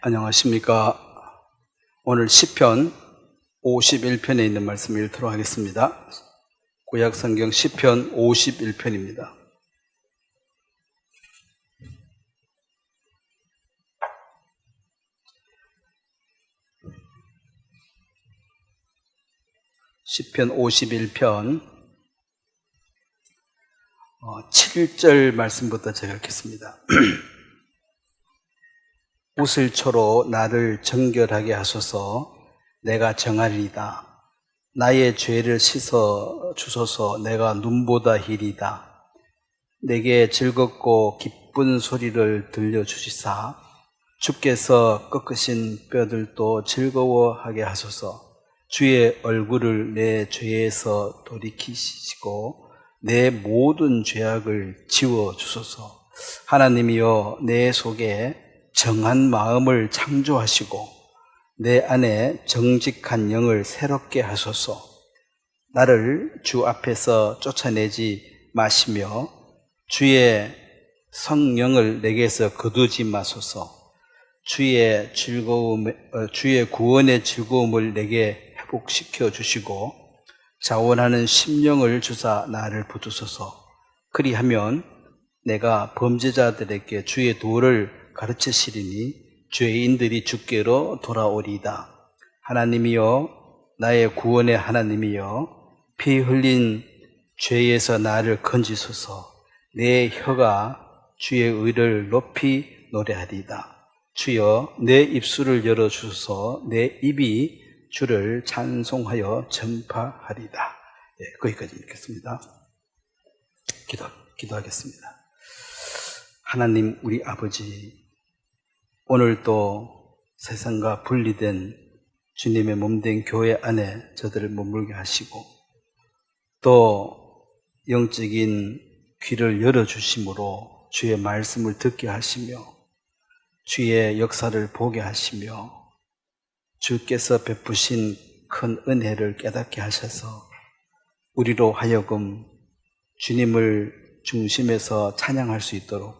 안녕하십니까. 오늘 시편 51편에 있는 말씀을 읽도록 하겠습니다. 구약성경 시편 51편입니다. 시편 51편 7절 말씀부터 제가 읽겠습니다. 웃을초로 나를 정결하게 하소서. 내가 정하리이다. 나의 죄를 씻어 주소서. 내가 눈보다 희리다. 내게 즐겁고 기쁜 소리를 들려주시사 주께서 꺾으신 뼈들도 즐거워하게 하소서. 주의 얼굴을 내 죄에서 돌이키시고 내 모든 죄악을 지워주소서. 하나님이여, 내 속에 정한 마음을 창조하시고 내 안에 정직한 영을 새롭게 하소서. 나를 주 앞에서 쫓아내지 마시며 주의 성령을 내게서 거두지 마소서. 주의 구원의 즐거움을 내게 회복시켜 주시고 자원하는 심령을 주사 나를 붙드소서. 그리하면 내가 범죄자들에게 주의 도를 가르치시리니 죄인들이 주께로 돌아오리이다. 하나님이여, 나의 구원의 하나님이여, 피 흘린 죄에서 나를 건지소서. 내 혀가 주의 의를 높이 노래하리이다. 주여, 내 입술을 열어주소서. 내 입이 주를 찬송하여 전파하리이다. 거기까지 읽겠습니다. 기도하겠습니다. 하나님, 우리 아버지, 오늘도 세상과 분리된 주님의 몸된 교회 안에 저들을 머물게 하시고 또 영적인 귀를 열어주심으로 주의 말씀을 듣게 하시며 주의 역사를 보게 하시며 주께서 베푸신 큰 은혜를 깨닫게 하셔서 우리로 하여금 주님을 중심에서 찬양할 수 있도록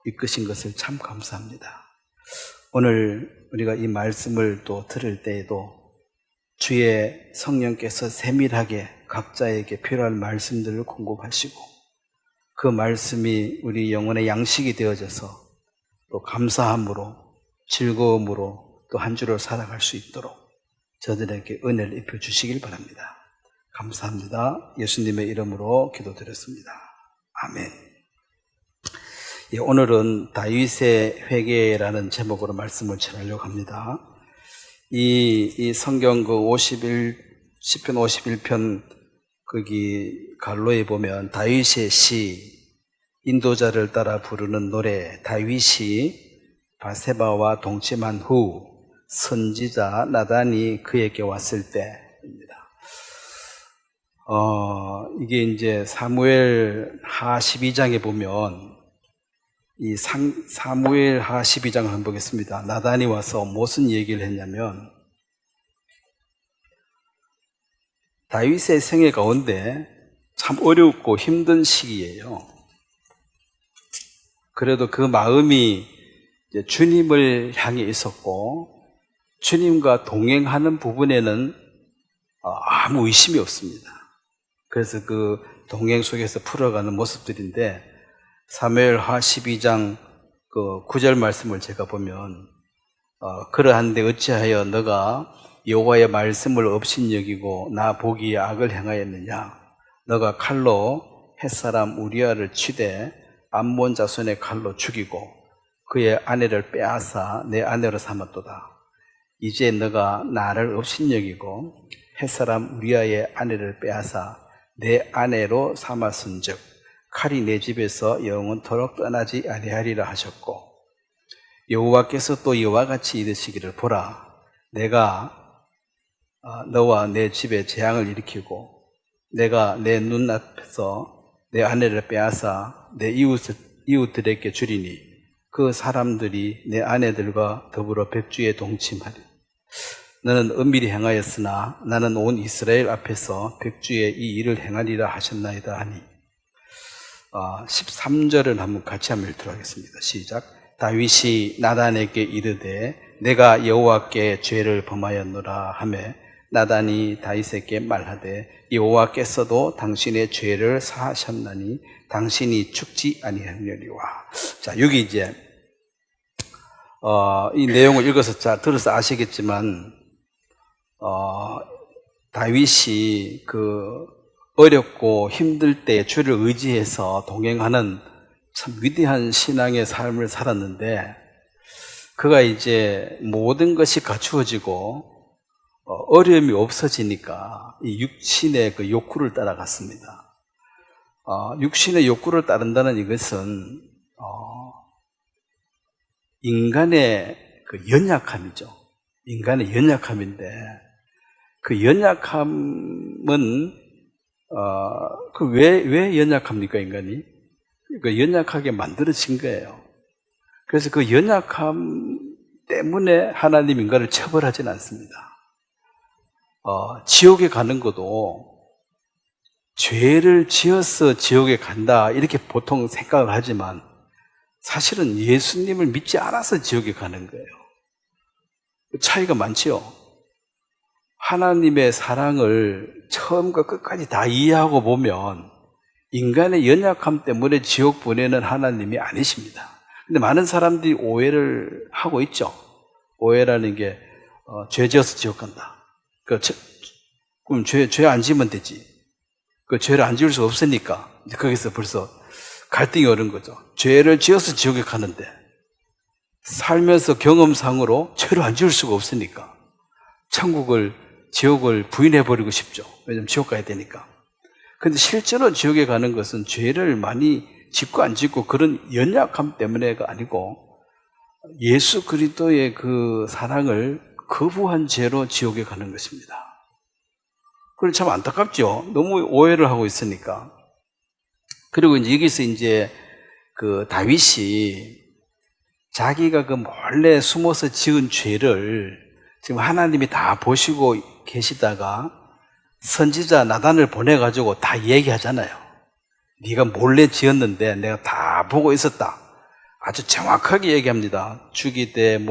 이끄신 것을 참 감사합니다. 오늘 우리가 이 말씀을 또 들을 때에도 주의 성령께서 세밀하게 각자에게 필요한 말씀들을 공급하시고 그 말씀이 우리 영혼의 양식이 되어져서 또 감사함으로 즐거움으로 또 한 주를 살아갈 수 있도록 저들에게 은혜를 입혀 주시길 바랍니다. 감사합니다. 예수님의 이름으로 기도드렸습니다. 아멘. 오늘은 다윗의 회개라는 제목으로 말씀을 전하려고 합니다. 이 성경 시편 51편 거기 갈로에 보면 다윗의 시, 인도자를 따라 부르는 노래, 다윗이 바세바와 동침한 후 선지자 나단이 그에게 왔을 때입니다. 이게 이제 사무엘 하 12장에 보면 이 사무엘 하 12장을 한번 보겠습니다. 나단이 와서 무슨 얘기를 했냐면 다윗의 생애 가운데 참 어렵고 힘든 시기예요. 그래도 그 마음이 이제 주님을 향해 있었고 주님과 동행하는 부분에는 아무 의심이 없습니다. 그래서 그 동행 속에서 풀어가는 모습들인데 사무엘 하 12장 그 9절 말씀을 제가 보면 그러한데 어찌하여 너가 여호와의 말씀을 업신여기고 나 보기에 악을 행하였느냐. 너가 칼로 햇사람 우리아를 치되 암몬 자손의 칼로 죽이고 그의 아내를 빼앗아 내 아내로 삼았도다. 이제 너가 나를 업신여기고 햇사람 우리아의 아내를 빼앗아 내 아내로 삼았은즉 칼이 내 집에서 영원토록 떠나지 아니하리라 하셨고 여호와께서 또 이와 같이 이르시기를 보라, 내가 너와 내 집에 재앙을 일으키고 내가 내 눈앞에서 내 아내를 빼앗아 내 이웃들에게 주리니 그 사람들이 내 아내들과 더불어 백주에 동침하리. 너는 은밀히 행하였으나 나는 온 이스라엘 앞에서 백주에 이 일을 행하리라 하셨나이다 하니 13절을 같이 한번 읽도록 하겠습니다. 시작. 다윗이 나단에게 이르되 내가 여호와께 죄를 범하였노라 하매 나단이 다윗에게 말하되 여호와께서도 당신의 죄를 사하셨나니 당신이 죽지 아니하려니와. 자, 여기 이제 이 내용을 읽어서 잘 들어서 아시겠지만 다윗이 그 어렵고 힘들 때 주를 의지해서 동행하는 참 위대한 신앙의 삶을 살았는데, 그가 이제 모든 것이 갖추어지고 어려움이 없어지니까 이 육신의 그 욕구를 따라갔습니다. 육신의 욕구를 따른다는 이것은 인간의 그 연약함이죠. 인간의 연약함인데, 그 연약함은 왜 연약합니까, 인간이? 그 연약하게 만들어진 거예요. 그래서 그 연약함 때문에 하나님 인간을 처벌하지는 않습니다. 지옥에 가는 것도 죄를 지어서 지옥에 간다 이렇게 보통 생각을 하지만 사실은 예수님을 믿지 않아서 지옥에 가는 거예요. 차이가 많지요. 하나님의 사랑을 처음과 끝까지 다 이해하고 보면 인간의 연약함 때문에 지옥 보내는 하나님이 아니십니다. 근데 많은 사람들이 오해를 하고 있죠. 오해라는 게 죄 지어서 지옥 간다. 그럼 죄 안 지으면 되지. 그 죄를 안 지을 수 없으니까 이제 거기서 벌써 갈등이 오는 거죠. 죄를 지어서 지옥에 가는데 살면서 경험상으로 죄를 안 지을 수가 없으니까 지옥을 부인해버리고 싶죠. 왜냐면 지옥 가야 되니까. 근데 실제로 지옥에 가는 것은 죄를 많이 짓고 안 짓고 그런 연약함 때문에가 아니고 예수 그리스도의 그 사랑을 거부한 죄로 지옥에 가는 것입니다. 그럼 참 안타깝죠. 너무 오해를 하고 있으니까. 그리고 이제 여기서 이제 그 다윗이 자기가 그 몰래 숨어서 지은 죄를 지금 하나님이 다 보시고 계시다가 선지자 나단을 보내가지고 다 얘기하잖아요. 네가 몰래 지었는데 내가 다 보고 있었다. 아주 정확하게 얘기합니다. 죽이되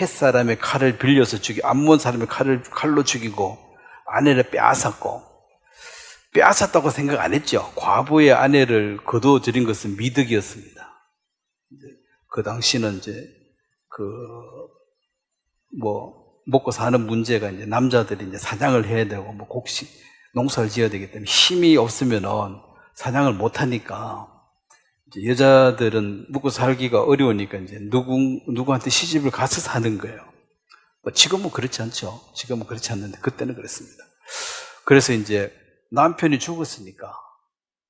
햇사람의 칼을 빌려서 암몬 사람의 칼로 죽이고 아내를 빼앗았다고 생각 안 했죠. 과부의 아내를 거두어들인 것은 미득이었습니다. 그 당시는 이제 먹고 사는 문제가 이제 남자들이 이제 사냥을 해야 되고 곡식 농사를 지어야 되기 때문에 힘이 없으면은 사냥을 못 하니까 이제 여자들은 먹고 살기가 어려우니까 이제 누구한테 시집을 가서 사는 거예요. 지금은 그렇지 않죠. 지금은 그렇지 않는데 그때는 그랬습니다. 그래서 이제 남편이 죽었으니까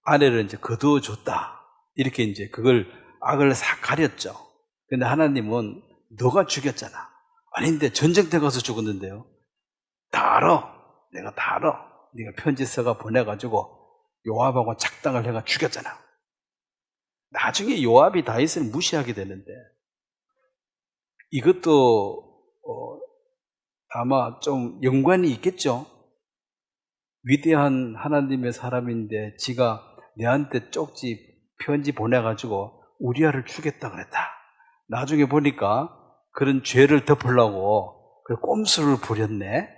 아내를 이제 거두어 줬다. 이렇게 이제 그걸 악을 싹 가렸죠. 근데 하나님은 너가 죽였잖아. 아닌데 전쟁터 가서 죽었는데요. 다 알아. 내가 다 알아. 네가 편지 써가 보내가지고 요압하고 작당을 해가 죽였잖아. 나중에 요압이 다윗을 무시하게 되는데 이것도 아마 좀 연관이 있겠죠. 위대한 하나님의 사람인데 지가 내한테 쪽지 편지 보내가지고 우리아를 죽였다 그랬다. 나중에 보니까 그런 죄를 덮으려고 꼼수를 부렸네.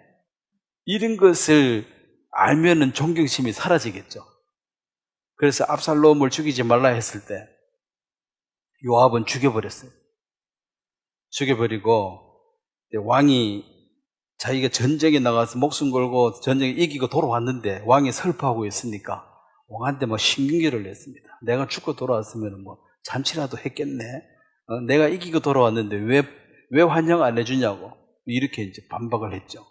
이런 것을 알면은 존경심이 사라지겠죠. 그래서 압살롬을 죽이지 말라 했을 때 요압은 죽여버렸어요. 죽여버리고 왕이 자기가 전쟁에 나가서 목숨 걸고 전쟁에 이기고 돌아왔는데 왕이 슬퍼하고 있으니까 왕한테 신경질을 냈습니다. 내가 죽고 돌아왔으면 잔치라도 했겠네. 내가 이기고 돌아왔는데 왜 환영 안 해주냐고 이렇게 이제 반박을 했죠.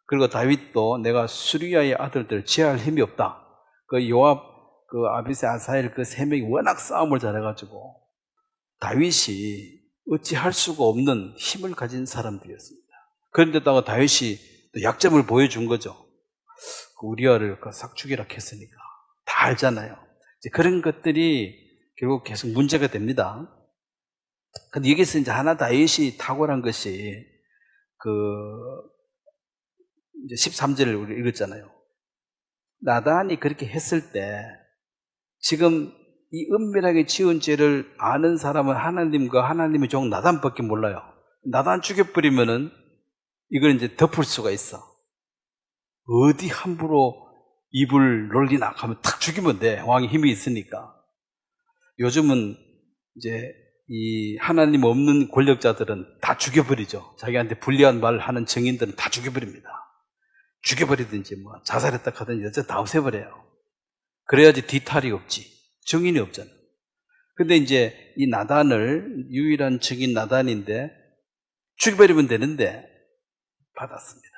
그리고 다윗도 내가 수리아의 아들들 제할 힘이 없다. 그 요압, 그 아비새, 아사엘 그 세 명이 워낙 싸움을 잘해가지고 다윗이 어찌할 수가 없는 힘을 가진 사람들이었습니다. 그런데다가 다윗이 또 약점을 보여준 거죠. 우리아를 싹 죽이라 했으니까 다 알잖아요. 이제 그런 것들이 결국 계속 문제가 됩니다. 근데 여기서 이제 하나 다윗이 탁월한 것이 이제 13절을 우리 읽었잖아요. 나단이 그렇게 했을 때 지금 이 은밀하게 지은 죄를 아는 사람은 하나님과 하나님의 종 나단밖에 몰라요. 나단 죽여버리면은 이걸 이제 덮을 수가 있어. 어디 함부로 입을 놀리나 하면 탁 죽이면 돼. 왕이 힘이 있으니까. 요즘은 이제 이 하나님 없는 권력자들은 다 죽여버리죠. 자기한테 불리한 말 하는 증인들은 다 죽여버립니다. 죽여버리든지 뭐 자살했다 하든지 어쨌든 다 없애버려요. 그래야지 뒤탈이 없지. 증인이 없잖아. 근데 이제 이 나단을, 유일한 증인 나단인데 죽여버리면 되는데 받았습니다.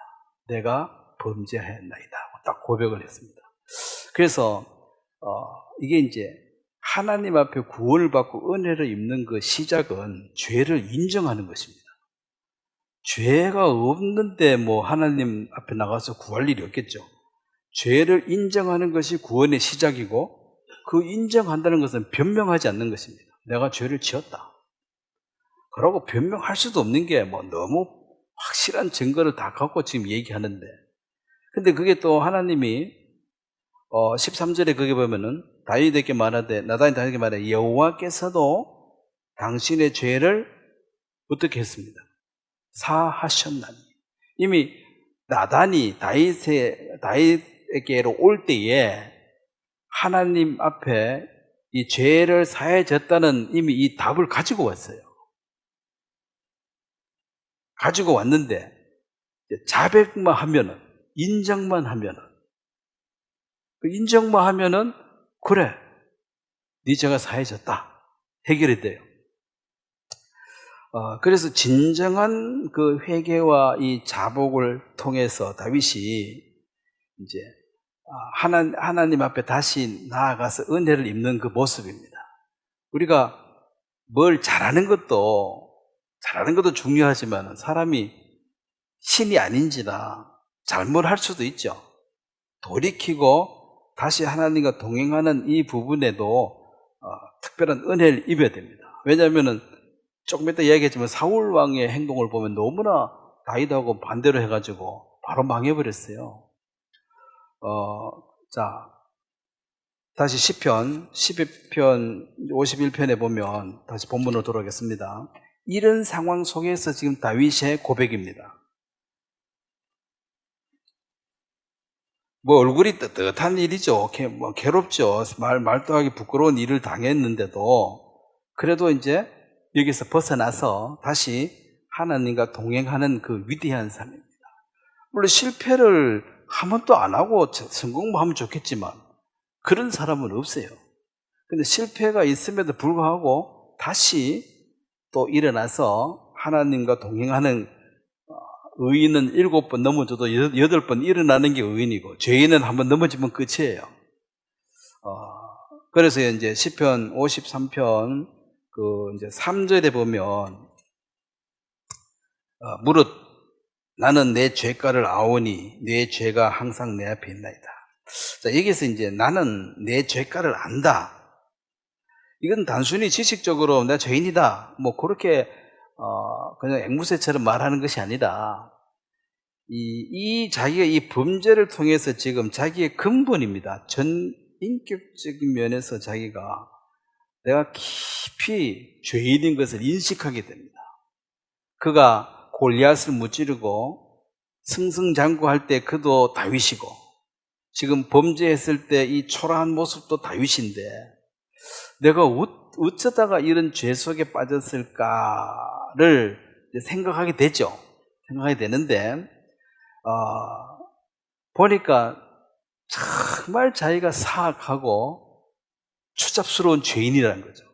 내가 범죄하였나이다. 딱 고백을 했습니다. 그래서 이게 이제 하나님 앞에 구원을 받고 은혜를 입는 그 시작은 죄를 인정하는 것입니다. 죄가 없는데 뭐 하나님 앞에 나가서 구할 일이 없겠죠. 죄를 인정하는 것이 구원의 시작이고, 그 인정한다는 것은 변명하지 않는 것입니다. 내가 죄를 지었다. 그러고 변명할 수도 없는 게 뭐 너무 확실한 증거를 다 갖고 지금 얘기하는데, 근데 그게 또 하나님이 13절에 거기 보면은 다윗에게 말하되, 나단이 다윗에게 말하되 여호와께서도 당신의 죄를 어떻게 했습니다? 사하셨나니. 이미 나단이 다윗에게로 올 때에 하나님 앞에 이 죄를 사해졌다는 이미 이 답을 가지고 왔어요. 가지고 왔는데 자백만 하면은, 인정만 하면은, 그 인정만 하면은 그래, 네 죄가 사해졌다, 해결이 돼요. 그래서 진정한 그 회개와 이 자복을 통해서 다윗이 이제 하나님 앞에 다시 나아가서 은혜를 입는 그 모습입니다. 우리가 뭘 잘하는 것도 중요하지만 사람이 신이 아닌지라 잘못할 수도 있죠. 돌이키고 다시 하나님과 동행하는 이 부분에도 특별한 은혜를 입어야 됩니다. 왜냐하면 조금 이따 이야기했지만 사울 왕의 행동을 보면 너무나 다윗하고 반대로 해가지고 바로 망해버렸어요. 자, 다시 시편 12편 51편에 보면, 다시 본문으로 돌아오겠습니다. 이런 상황 속에서 지금 다윗의 고백입니다. 뭐 얼굴이 뜨뜻한 일이죠. 뭐 괴롭죠. 말도 하기 부끄러운 일을 당했는데도 그래도 이제 여기서 벗어나서 다시 하나님과 동행하는 그 위대한 삶입니다. 물론 실패를 한 번도 안 하고 성공만 하면 좋겠지만 그런 사람은 없어요. 근데 실패가 있음에도 불구하고 다시 또 일어나서 하나님과 동행하는, 의인은 7번 넘어져도 8번 일어나는 게 의인이고, 죄인은 한 번 넘어지면 끝이에요. 그래서 이제 시편 53편 이제 3절에 보면 무릇 나는 내 죄가를 아오니 내 죄가 항상 내 앞에 있나이다. 자, 여기서 이제 나는 내 죄가를 안다. 이건 단순히 지식적으로 내가 죄인이다, 뭐 그렇게 그냥 앵무새처럼 말하는 것이 아니라 이 자기가 이 범죄를 통해서 지금 자기의 근본입니다. 전 인격적인 면에서 자기가 내가 깊이 죄인인 것을 인식하게 됩니다. 그가 골리앗을 무찌르고 승승장구할 때 그도 다윗이고, 지금 범죄했을 때 이 초라한 모습도 다윗인데 내가 어쩌다가 이런 죄 속에 빠졌을까를 생각하게 되죠. 생각하게 되는데 보니까 정말 자기가 사악하고 추잡스러운 죄인이라는 거죠.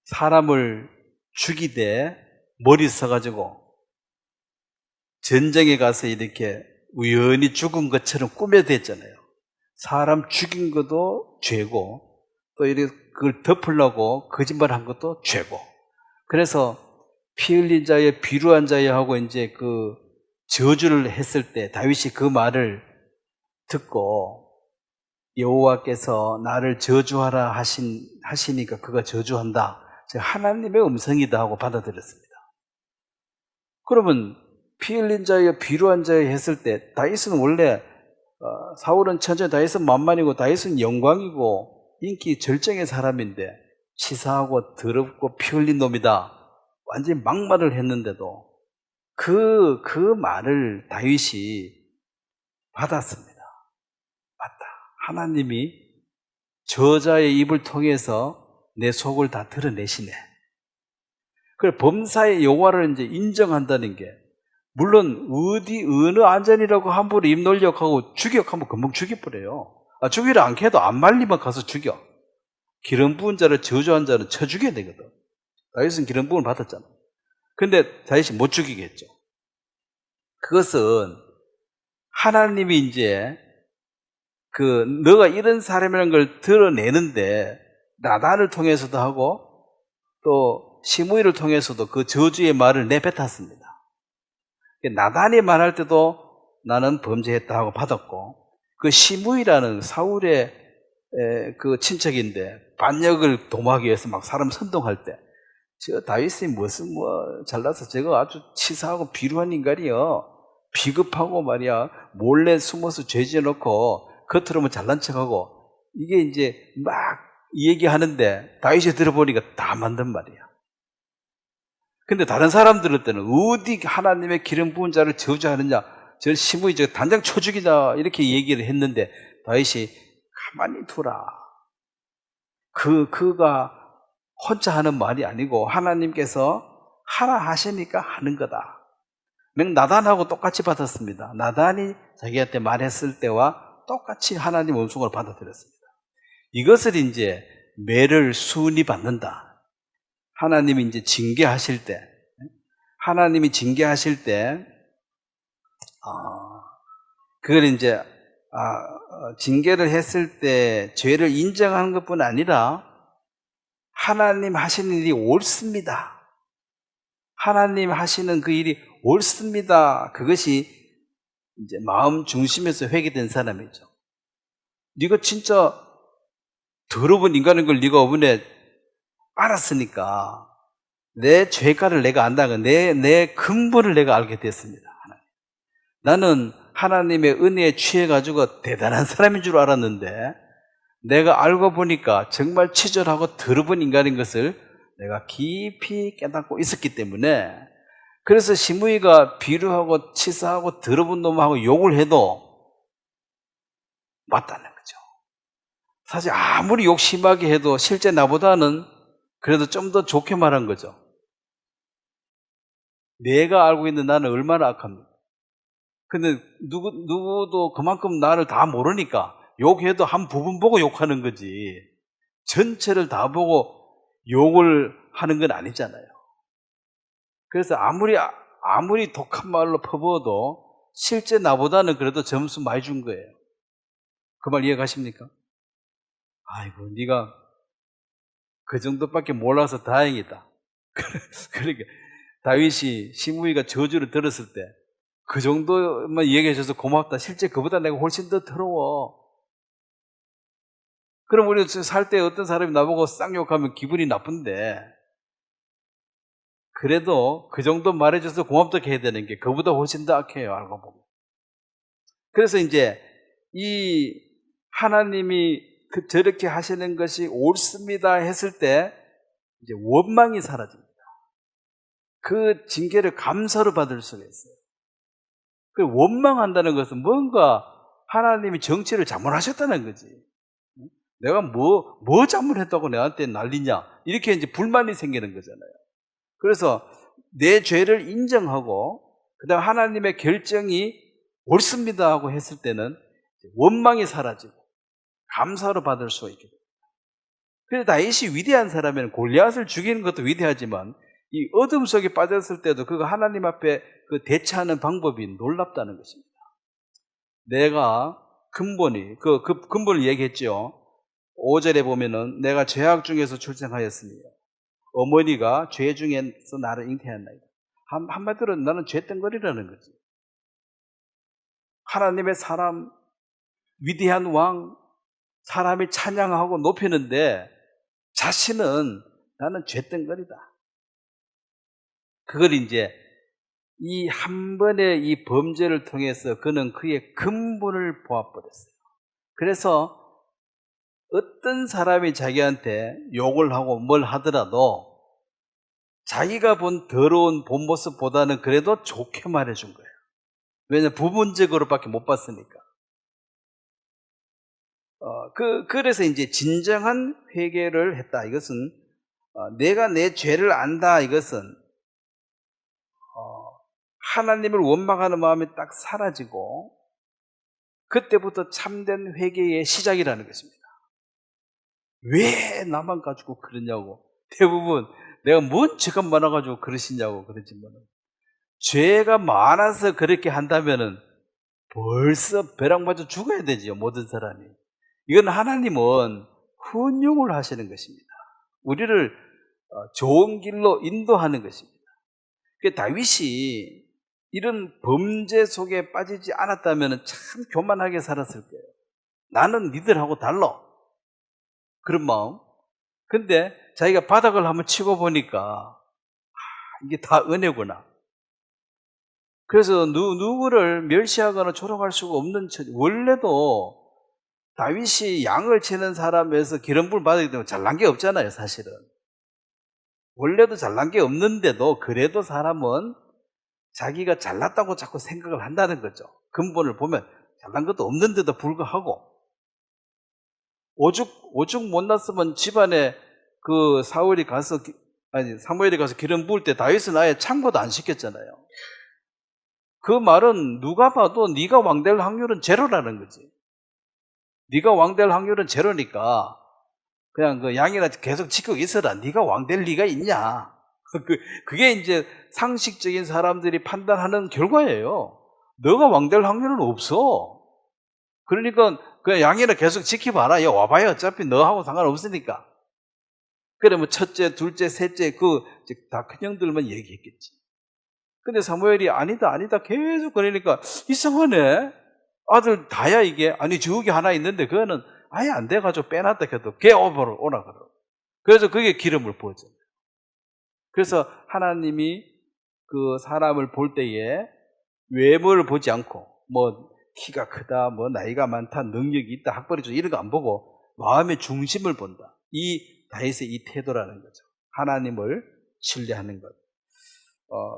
사람을 죽이되 머리 써가지고 전쟁에 가서 이렇게 우연히 죽은 것처럼 꾸며댔잖아요. 사람 죽인 것도 죄고, 또 이렇게 그걸 덮으려고 거짓말한 것도 죄고. 그래서 피 흘린 자여 비루한 자여 하고 이제 그 저주를 했을 때 다윗이 그 말을 듣고 여호와께서 나를 저주하라 하시니까 그가 저주한다, 하나님의 음성이다 하고 받아들였습니다. 그러면 피 흘린 자여 비루한 자여 했을 때 다윗은 원래 사울은 천재, 다윗은 만만이고 다윗은 영광이고 인기 절정의 사람인데 치사하고 더럽고 피 흘린 놈이다. 완전히 막말을 했는데도 그 말을 다윗이 받았습니다. 맞다. 하나님이 저자의 입을 통해서 내 속을 다 드러내시네. 그래, 범사의 여호와를 이제 인정한다는 게, 물론 어느 안전이라고 함부로 입 놀려하고 죽여하면 금방 죽여버려요. 죽이려 않게 해도 안 말리면 가서 죽여. 기름 부은 자를 저주한 자는 쳐 죽여야 되거든. 다윗은 기름 부음을 받았잖아. 근데 다윗이 못 죽이겠죠. 그것은 하나님이 이제 너가 이런 사람이라는 걸 드러내는데 나단을 통해서도 하고 또 시므이를 통해서도 그 저주의 말을 내뱉었습니다. 나단이 말할 때도 나는 범죄했다 하고 받았고, 그 시므이라는 사울의 그 친척인데 반역을 도모하기 위해서 막 사람 선동할 때, 저 다윗이 무슨 잘나서 저거 아주 치사하고 비루한 인간이요, 비겁하고 말이야, 몰래 숨어서 죄 지어놓고 겉으로는 잘난 척하고, 이게 이제 막 얘기하는데 다윗이 들어보니까 다 맞는 말이야. 근데 다른 사람들을 때는 어디 하나님의 기름 부은 자를 저주하느냐, 저 시므이 저 단장 쳐 죽이자 이렇게 얘기를 했는데 다윗이 가만히 두라. 그가 혼자 하는 말이 아니고 하나님께서 하라 하시니까 하는 거다. 나단하고 똑같이 받았습니다. 나단이 자기한테 말했을 때와 똑같이 하나님 음성을 받아들였습니다. 이것을 이제 매를 순히 받는다. 하나님이 이제 징계하실 때, 그걸 이제 징계를 했을 때 죄를 인정하는 것뿐 아니라 하나님 하시는 일이 옳습니다. 하나님 하시는 그 일이 옳습니다. 그것이 이제 마음 중심에서 회개된 사람이죠. 네가 진짜 더러운 인간인 걸 네가 이번에 알았으니까 내 죄가를 내가 안다는 내 근본을 내가 알게 됐습니다. 나는 하나님의 은혜에 취해가지고 대단한 사람인 줄 알았는데 내가 알고 보니까 정말 치졸하고 더러운 인간인 것을 내가 깊이 깨닫고 있었기 때문에, 그래서 시므이가 비루하고 치사하고 더러운 놈하고 욕을 해도 맞다는 거죠. 사실 아무리 욕 심하게 해도 실제 나보다는 그래도 좀 더 좋게 말한 거죠. 내가 알고 있는 나는 얼마나 악합니까? 근데 누구도 그만큼 나를 다 모르니까 욕해도 한 부분 보고 욕하는 거지, 전체를 다 보고 욕을 하는 건 아니잖아요. 그래서 아무리 독한 말로 퍼부어도 실제 나보다는 그래도 점수 많이 준 거예요. 그 말 이해가십니까? 아이고, 네가 그 정도밖에 몰라서 다행이다. 그러니까 다윗이 시므이가 저주를 들었을 때 그 정도만 얘기해 줘서 고맙다. 실제 그보다 내가 훨씬 더 더러워. 그럼 우리 살 때 어떤 사람이 나보고 쌍욕하면 기분이 나쁜데, 그래도 그 정도 말해줘서 고맙다 해야 되는 게 그보다 훨씬 더 악해요, 알고 보면. 그래서 이제 이 하나님이 저렇게 하시는 것이 옳습니다 했을 때 이제 원망이 사라집니다. 그 징계를 감사로 받을 수가 있어요. 그 원망한다는 것은 뭔가 하나님이 정치를 잘못하셨다는 거지. 내가 뭐 잘못했다고 내한테 난리냐, 이렇게 이제 불만이 생기는 거잖아요. 그래서 내 죄를 인정하고 그다음 하나님의 결정이 옳습니다 하고 했을 때는 원망이 사라지고 감사로 받을 수 있게 됩니다. 그래서 다윗이 위대한 사람이면 골리앗을 죽이는 것도 위대하지만 이 어둠 속에 빠졌을 때도 그가 하나님 앞에 그 대처하는 방법이 놀랍다는 것입니다. 내가 근본이 그 근본을 얘기했죠. 5절에 보면은 내가 죄악 중에서 출생하였으며 어머니가 죄 중에서 나를 잉태했나이다. 한마디로 나는 죄덩거리라는 거지. 하나님의 사람, 위대한 왕, 사람이 찬양하고 높이는데 자신은 나는 죄덩거리다. 그걸 이제 이 한 번의 이 범죄를 통해서 그는 그의 근본을 보아버렸어요. 그래서 어떤 사람이 자기한테 욕을 하고 뭘 하더라도 자기가 본 더러운 본 모습보다는 그래도 좋게 말해준 거예요. 왜냐하면 부분적으로밖에 못 봤으니까. 그래서 이제 진정한 회개를 했다. 이것은 내가 내 죄를 안다. 이것은 하나님을 원망하는 마음이 딱 사라지고 그때부터 참된 회개의 시작이라는 것입니다. 왜 나만 가지고 그러냐고. 대부분 내가 뭔 죄가 많아가지고 그러시냐고 그러지만 죄가 많아서 그렇게 한다면은 벌써 벼락 맞아 죽어야 되지요. 모든 사람이. 이건 하나님은 훈육을 하시는 것입니다. 우리를 좋은 길로 인도하는 것입니다. 다윗이 이런 범죄 속에 빠지지 않았다면 참 교만하게 살았을 거예요. 나는 니들하고 달라. 그런 마음. 근데 자기가 바닥을 한번 치고 보니까 이게 다 은혜구나. 그래서 누구를 멸시하거나 조롱할 수가 없는 처지. 원래도 다윗이 양을 치는 사람에서 기름부를 받았기 때문에 잘난 게 없잖아요, 사실은. 원래도 잘난 게 없는데도 그래도 사람은 자기가 잘났다고 자꾸 생각을 한다는 거죠. 근본을 보면 잘난 것도 없는데도 불구하고 오죽 못났으면 집안에 사무엘이 가서 기름 부을 때 다윗은 아예 참고도 안 시켰잖아요. 그 말은 누가 봐도 네가 왕 될 확률은 제로라는 거지. 네가 왕 될 확률은 제로니까 그냥 양이나 계속 지키고 있어라. 네가 왕 될 리가 있냐. 그게 이제 상식적인 사람들이 판단하는 결과예요. 너가 왕 될 확률은 없어. 그러니까 그냥 양이나 계속 지켜봐라. 야, 와봐야 어차피 너하고 상관없으니까. 그래 뭐 첫째, 둘째, 셋째 다 큰형들만 얘기했겠지. 근데 사무엘이 아니다 계속 그러니까 이상하네. 아들 다야 이게. 아니 저기 하나 있는데 그거는 아예 안 돼가지고 빼놨다 해도 걔 오라 그러고. 그래서 그게 기름을 부었잖아요. 그래서 하나님이 그 사람을 볼 때에 외모를 보지 않고 뭐 키가 크다, 뭐 나이가 많다, 능력이 있다, 학벌이 좋다 이런 거 안 보고 마음의 중심을 본다. 이 다윗의 이 태도라는 거죠. 하나님을 신뢰하는 것.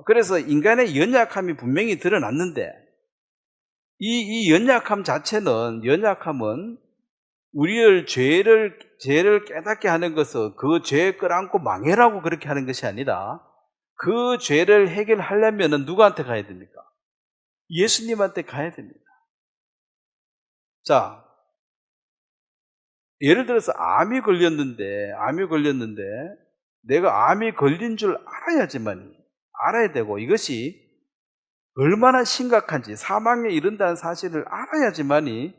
그래서 인간의 연약함이 분명히 드러났는데 이 연약함은 우리를 죄를 깨닫게 하는 것은 그 죄 끌어안고 망해라고 그렇게 하는 것이 아니라 그 죄를 해결하려면 누구한테 가야 됩니까? 예수님한테 가야 됩니다. 자, 예를 들어서 암이 걸렸는데 내가 암이 걸린 줄 알아야 되고 이것이 얼마나 심각한지 사망에 이른다는 사실을 알아야지만이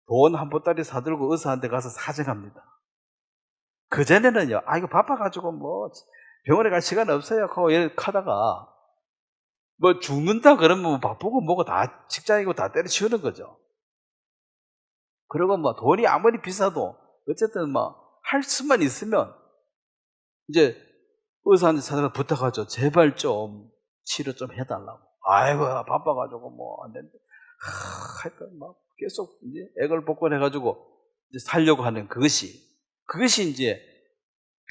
돈 한 보따리 사들고 의사한테 가서 사정합니다. 그전에는요, 이거 바빠가지고 뭐 병원에 갈 시간 없어요 하고 하다가 뭐 죽는다 그러면 바쁘고 뭐고 다 직장이고 다 때려치우는 거죠. 그리고 뭐 돈이 아무리 비싸도 어쨌든 뭐 할 수만 있으면 이제 의사한테 찾아가 부탁하죠. 제발 좀 치료 좀 해달라고. 아이고 바빠가지고 뭐 안 된대. 하여튼 막 계속 이제 애걸복걸해가지고 이제 살려고 하는 그것이 이제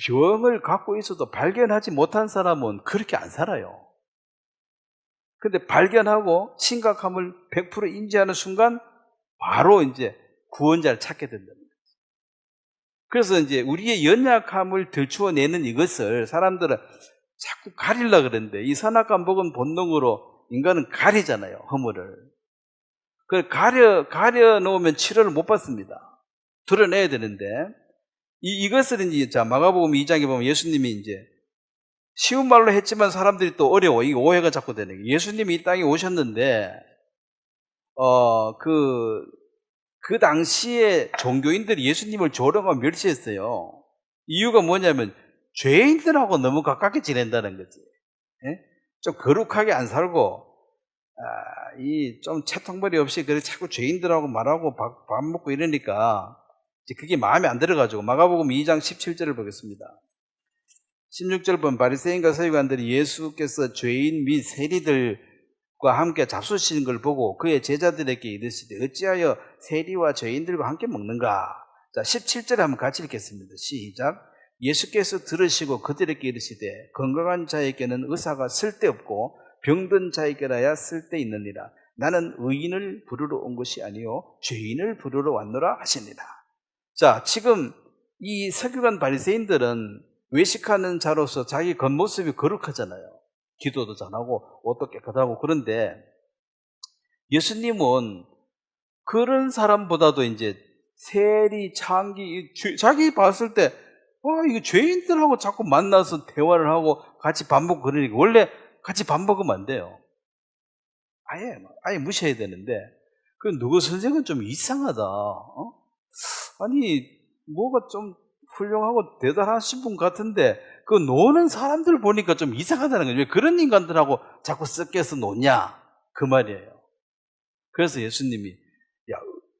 병을 갖고 있어도 발견하지 못한 사람은 그렇게 안 살아요. 근데 발견하고 심각함을 100% 인지하는 순간 바로 이제 구원자를 찾게 된답니다. 그래서 이제 우리의 연약함을 들추어내는 이것을 사람들은 자꾸 가리려고 그러는데 이 선악과 먹은 본능으로 인간은 가리잖아요. 허물을. 그걸 가려 놓으면 치료를 못 받습니다. 드러내야 되는데 이것을 이제 마가복음 2장에 보면 예수님이 이제 쉬운 말로 했지만 사람들이 또 어려워. 이 오해가 자꾸 되는 거예요. 예수님이 이 땅에 오셨는데 그 당시에 종교인들이 예수님을 조롱하고 멸시했어요. 이유가 뭐냐면 죄인들하고 너무 가깝게 지낸다는 거지. 예? 좀 거룩하게 안 살고 이 좀 채통머리 없이 그래 자꾸 죄인들하고 말하고 밥 먹고 이러니까 이제 그게 마음에 안 들어가지고 마가복음 2장 17절을 보겠습니다. 16절 보면 바리새인과 서기관들이 예수께서 죄인 및 세리들과 함께 잡수시는 걸 보고 그의 제자들에게 이르시되 어찌하여 세리와 죄인들과 함께 먹는가? 자, 17절에 한번 같이 읽겠습니다. 시작. 예수께서 들으시고 그들에게 이르시되 건강한 자에게는 의사가 쓸데없고 병든 자에게라야 쓸데있느니라. 나는 의인을 부르러 온 것이 아니요 죄인을 부르러 왔노라 하십니다. 자, 지금 이 서기관 바리새인들은 외식하는 자로서 자기 겉모습이 거룩하잖아요. 기도도 잘하고 옷도 깨끗하고. 그런데 예수님은 그런 사람보다도 이제 세리, 창기, 자기 봤을 때 이거 죄인들하고 자꾸 만나서 대화를 하고 같이 밥 먹고 그러니까 원래 같이 밥 먹으면 안 돼요. 아예 무시해야 되는데 그 누구 선생은 좀 이상하다. 아니 뭐가 좀 훌륭하고 대단하신 분 같은데 그 노는 사람들 보니까 좀 이상하다는 거죠. 왜 그런 인간들하고 자꾸 섞여서 노냐 그 말이에요. 그래서 예수님이 야,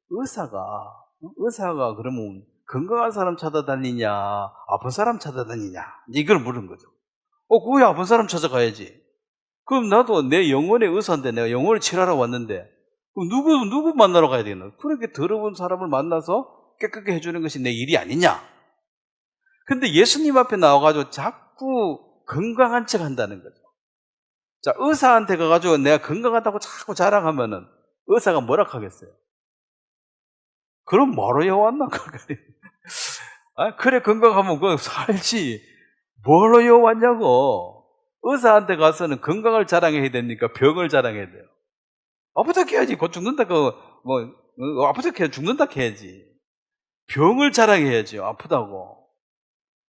의사가 그러면 건강한 사람 찾아다니냐 아픈 사람 찾아다니냐 이걸 물은 거죠. 그거야 아픈 사람 찾아가야지. 그럼 나도 내 영혼의 의사인데 내가 영혼을 치료하러 왔는데 그럼 누구 만나러 가야 되나? 그렇게 더러운 사람을 만나서 깨끗게 해주는 것이 내 일이 아니냐? 근데 예수님 앞에 나와가지고 자꾸 건강한 척 한다는 거죠. 자, 의사한테 가가지고 내가 건강하다고 자꾸 자랑하면은 의사가 뭐라 하겠어요? 그럼 뭐로 여왔나? 그래 건강하면 그거 살지 뭐로 여왔냐고. 의사한테 가서는 건강을 자랑해야 되니까 병을 자랑해야 돼요. 아프다 해야지. 곧 죽는다 아프다 해야 죽는다 해야지. 병을 자랑해야죠. 아프다고.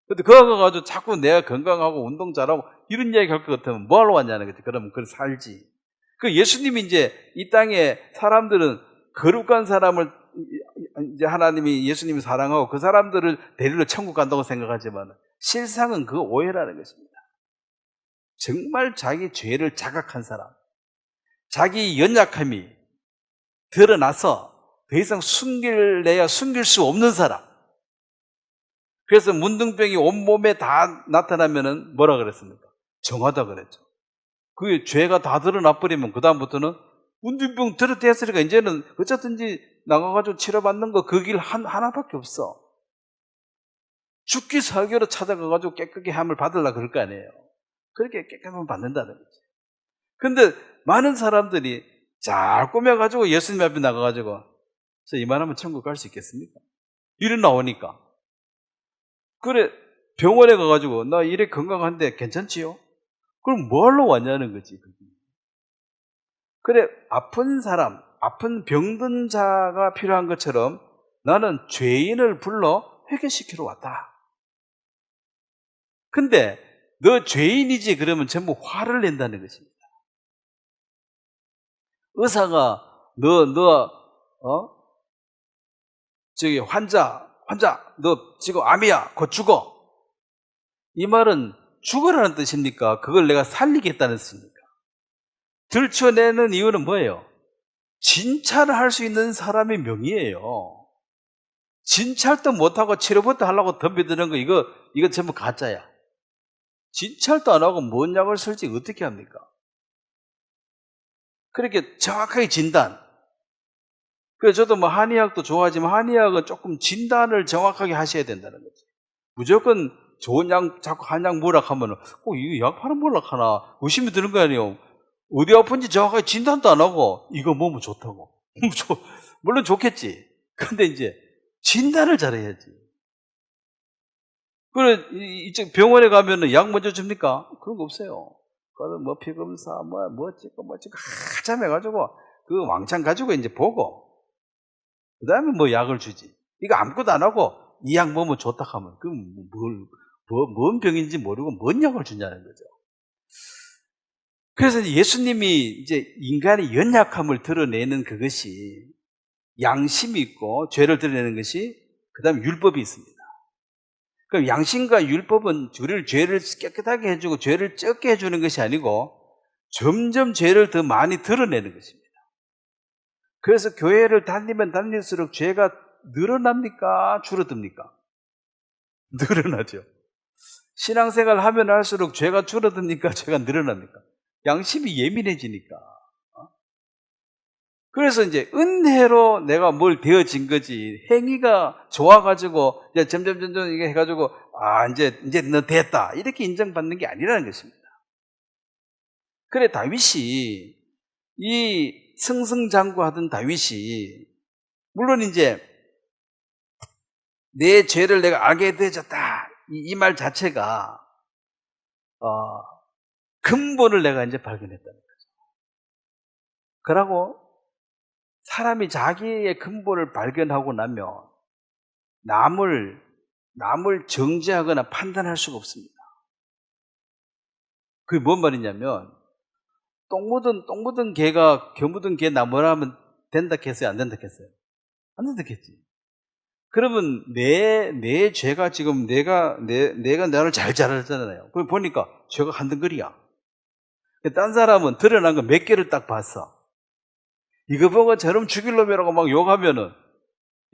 근데 그거 가가지고 자꾸 내가 건강하고 운동 잘하고 이런 이야기 할 것 같으면 뭐하러 왔냐는 거지. 그러면 그걸 살지. 예수님이 이제 이 땅에 사람들은 거룩한 사람을 이제 하나님이 예수님이 사랑하고 그 사람들을 데리러 천국 간다고 생각하지만 실상은 그 오해라는 것입니다. 정말 자기 죄를 자각한 사람, 자기 연약함이 드러나서 더 이상 숨길 수 없는 사람. 그래서 문둥병이 온몸에 다 나타나면은 뭐라 그랬습니까? 정하다 그랬죠. 그게 죄가 다 드러나 버리면 그다음부터는 문둥병 들어댔으니까 이제는 어쨌든지 나가가지고 치료받는 거 그 길 하나밖에 없어. 죽기 살기로 찾아가가지고 깨끗게 함을 받으려고 그럴 거 아니에요. 그렇게 깨끗함을 받는다는 거죠. 근데 많은 사람들이 잘 꾸며가지고 예수님 앞에 나가가지고 저 이만하면 천국 갈 수 있겠습니까? 이래 나오니까. 그래 병원에 가가지고 나 이래 건강한데 괜찮지요? 그럼 뭐하러 왔냐는 거지. 그래 아픈 사람, 아픈 병든 자가 필요한 것처럼 나는 죄인을 불러 회개시키러 왔다. 근데 너 죄인이지 그러면 전부 화를 낸다는 것입니다. 의사가 저기 환자 너 지금 암이야 곧 죽어. 이 말은 죽으라는 뜻입니까? 그걸 내가 살리겠다는 뜻입니까? 들춰내는 이유는 뭐예요? 진찰을 할 수 있는 사람의 명의예요. 진찰도 못하고 치료부터 하려고 덤벼드는 거 이거 전부 가짜야. 진찰도 안 하고 뭔 약을 쓸지 어떻게 합니까? 그렇게 정확하게 진단. 그래서 저도 한의학도 좋아하지만 한의학은 조금 진단을 정확하게 하셔야 된다는 거죠. 무조건 좋은 약 자꾸 한약 몰락하면 이거 약 파는 몰락하나 의심이 드는 거 아니에요. 어디 아픈지 정확하게 진단도 안 하고 이거 먹으면 좋다고. 물론 좋겠지. 근데 이제 진단을 잘해야지. 그래 이쪽 병원에 가면은 약 먼저 줍니까? 그런 거 없어요. 그거는 피검사 뭐 찍고 한참 해가지고 그 왕창 가지고 이제 보고 그 다음에 약을 주지. 이거 아무것도 안 하고 이 약 먹으면 좋다 하면 뭔 병인지 모르고 뭔 약을 주냐는 거죠. 그래서 예수님이 이제 인간의 연약함을 드러내는 그것이 양심이 있고 죄를 드러내는 것이 그 다음에 율법이 있습니다. 그럼 양심과 율법은 우리를 죄를 깨끗하게 해주고 죄를 적게 해주는 것이 아니고 점점 죄를 더 많이 드러내는 것입니다. 그래서 교회를 다니면 다닐수록 죄가 늘어납니까? 줄어듭니까? 늘어나죠. 신앙생활 하면 할수록 죄가 줄어듭니까? 죄가 늘어납니까? 양심이 예민해지니까. 그래서 이제 은혜로 내가 뭘 되어진 거지, 행위가 좋아가지고 이제 점점 이게 해가지고 이제 너 됐다 이렇게 인정받는 게 아니라는 것입니다. 그래 다윗이, 이 승승장구하던 다윗이 물론 이제 내 죄를 내가 알게 되어졌다 이 말 자체가 근본을 내가 이제 발견했다는 거죠. 그러고 사람이 자기의 근본을 발견하고 나면 남을 정죄하거나 판단할 수가 없습니다. 그게 뭔 말이냐면, 똥 묻은 개가 겨 묻은 개 나무라 하면 된다 했어요? 안 된다 했어요? 안 된다 했지. 그러면 내 죄가 지금 내가 나를 잘 자랐잖아요. 그걸 보니까 죄가 한두 거리야. 딴 사람은 드러난 거 몇 개를 딱 봤어. 이거 보고 저놈 죽일 놈이라고 막 욕하면은,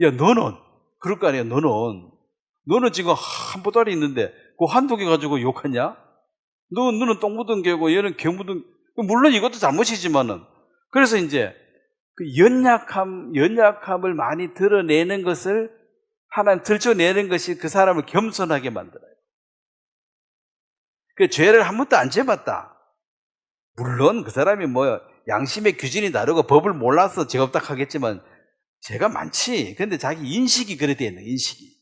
야 너는 그럴 거 아니야. 너는 지금 한 보따리 있는데 그 한두 개 가지고 욕하냐? 너는 똥 묻은 개고 얘는 개 묻은, 물론 이것도 잘못이지만은, 그래서 이제 그 연약함을 많이 드러내는 것을 하나님 들춰내는 것이 그 사람을 겸손하게 만들어요. 그 죄를 한 번도 안 재봤다. 물론 그 사람이 양심의 기준이 다르고 법을 몰라서 죄 없다 하겠지만 죄가 많지. 근데 자기 인식이 그래 되어 있는, 인식이.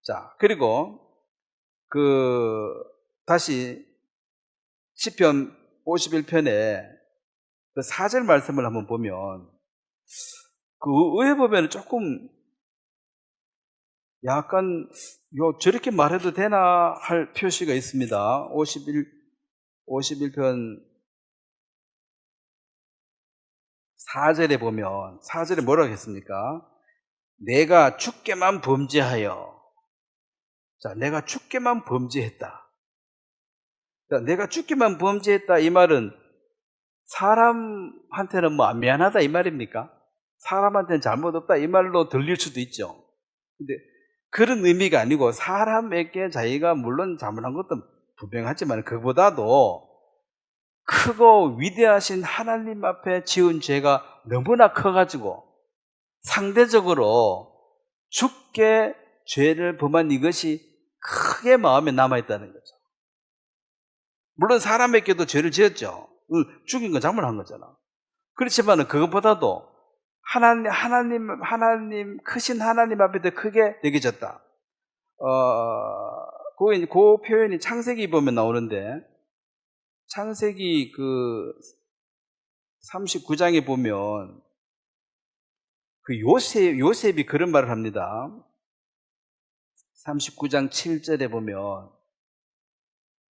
자, 그리고 다시 시편 51편에 그 4절 말씀을 한번 보면, 의에 보면 조금 약간 저렇게 말해도 되나 할 표시가 있습니다. 51편 4절에 보면, 4절에 뭐라고 했습니까? 내가 주께만 범죄하여. 자, 내가 주께만 범죄했다. 자, 내가 주께만 범죄했다 이 말은 사람한테는 안 미안하다 이 말입니까? 사람한테는 잘못 없다 이 말로 들릴 수도 있죠. 근데 그런 의미가 아니고, 사람에게 자기가 물론 잘못한 것도 분명하지만 그보다도 크고 위대하신 하나님 앞에 지은 죄가 너무나 커가지고 상대적으로 주께 죄를 범한 이것이 크게 마음에 남아있다는 거죠. 물론 사람에게도 죄를 지었죠. 죽인 건 잘못한 거잖아. 그렇지만 그것보다도 하나님 크신 하나님 앞에 더 크게 여겨졌다. 그 표현이 창세기 보면 나오는데, 창세기 39장에 보면 요셉이 그런 말을 합니다. 39장 7절에 보면,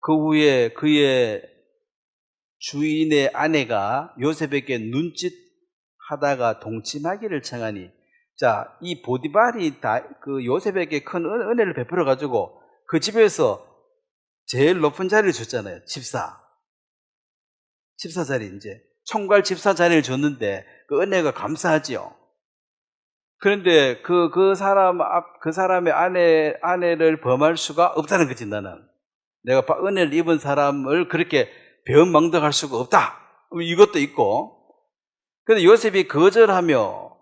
그 후에 그의 주인의 아내가 요셉에게 눈짓하다가 동침하기를 청하니, 자, 이 보디발이 요셉에게 큰 은혜를 베풀어 가지고 그 집에서 제일 높은 자리를 줬잖아요. 집사 자리, 이제 총괄 집사 자리를 줬는데 그 은혜가 감사하지요. 그런데 그 사람의 아내를 범할 수가 없다는 거지. 나는 내가 은혜를 입은 사람을 그렇게 배은망덕할 수가 없다, 이것도 있고. 그런데 요셉이 거절하며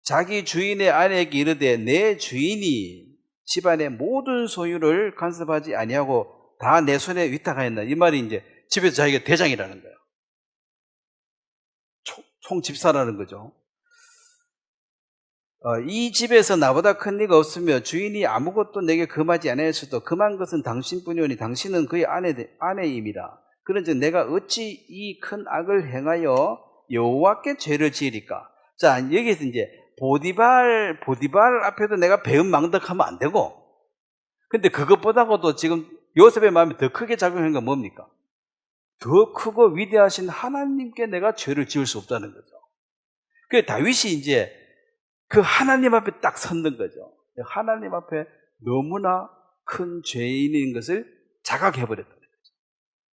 자기 주인의 아내에게 이르되, 내 주인이 집안의 모든 소유를 간섭하지 아니하고 다 내 손에 위탁하였나. 이 말이 이제 집에서 자기가 대장이라는 거예요. 총집사라는 거죠. 이 집에서 나보다 큰 이가 없으며 주인이 아무것도 내게 금하지 아니하였어도 금한 것은 당신뿐이오니 당신은 그의 아내임이라. 그런즉 내가 어찌 이 큰 악을 행하여 여호와께 죄를 지으리까. 자, 여기서 이제 보디발 앞에도 내가 배은망덕하면 안 되고, 근데 그것보다도 지금 요셉의 마음이 더 크게 작용한 건 뭡니까? 더 크고 위대하신 하나님께 내가 죄를 지을 수 없다는 거죠. 그래서 다윗이 이제 그 하나님 앞에 딱 섰는 거죠. 하나님 앞에 너무나 큰 죄인인 것을 자각해버렸다는 거죠.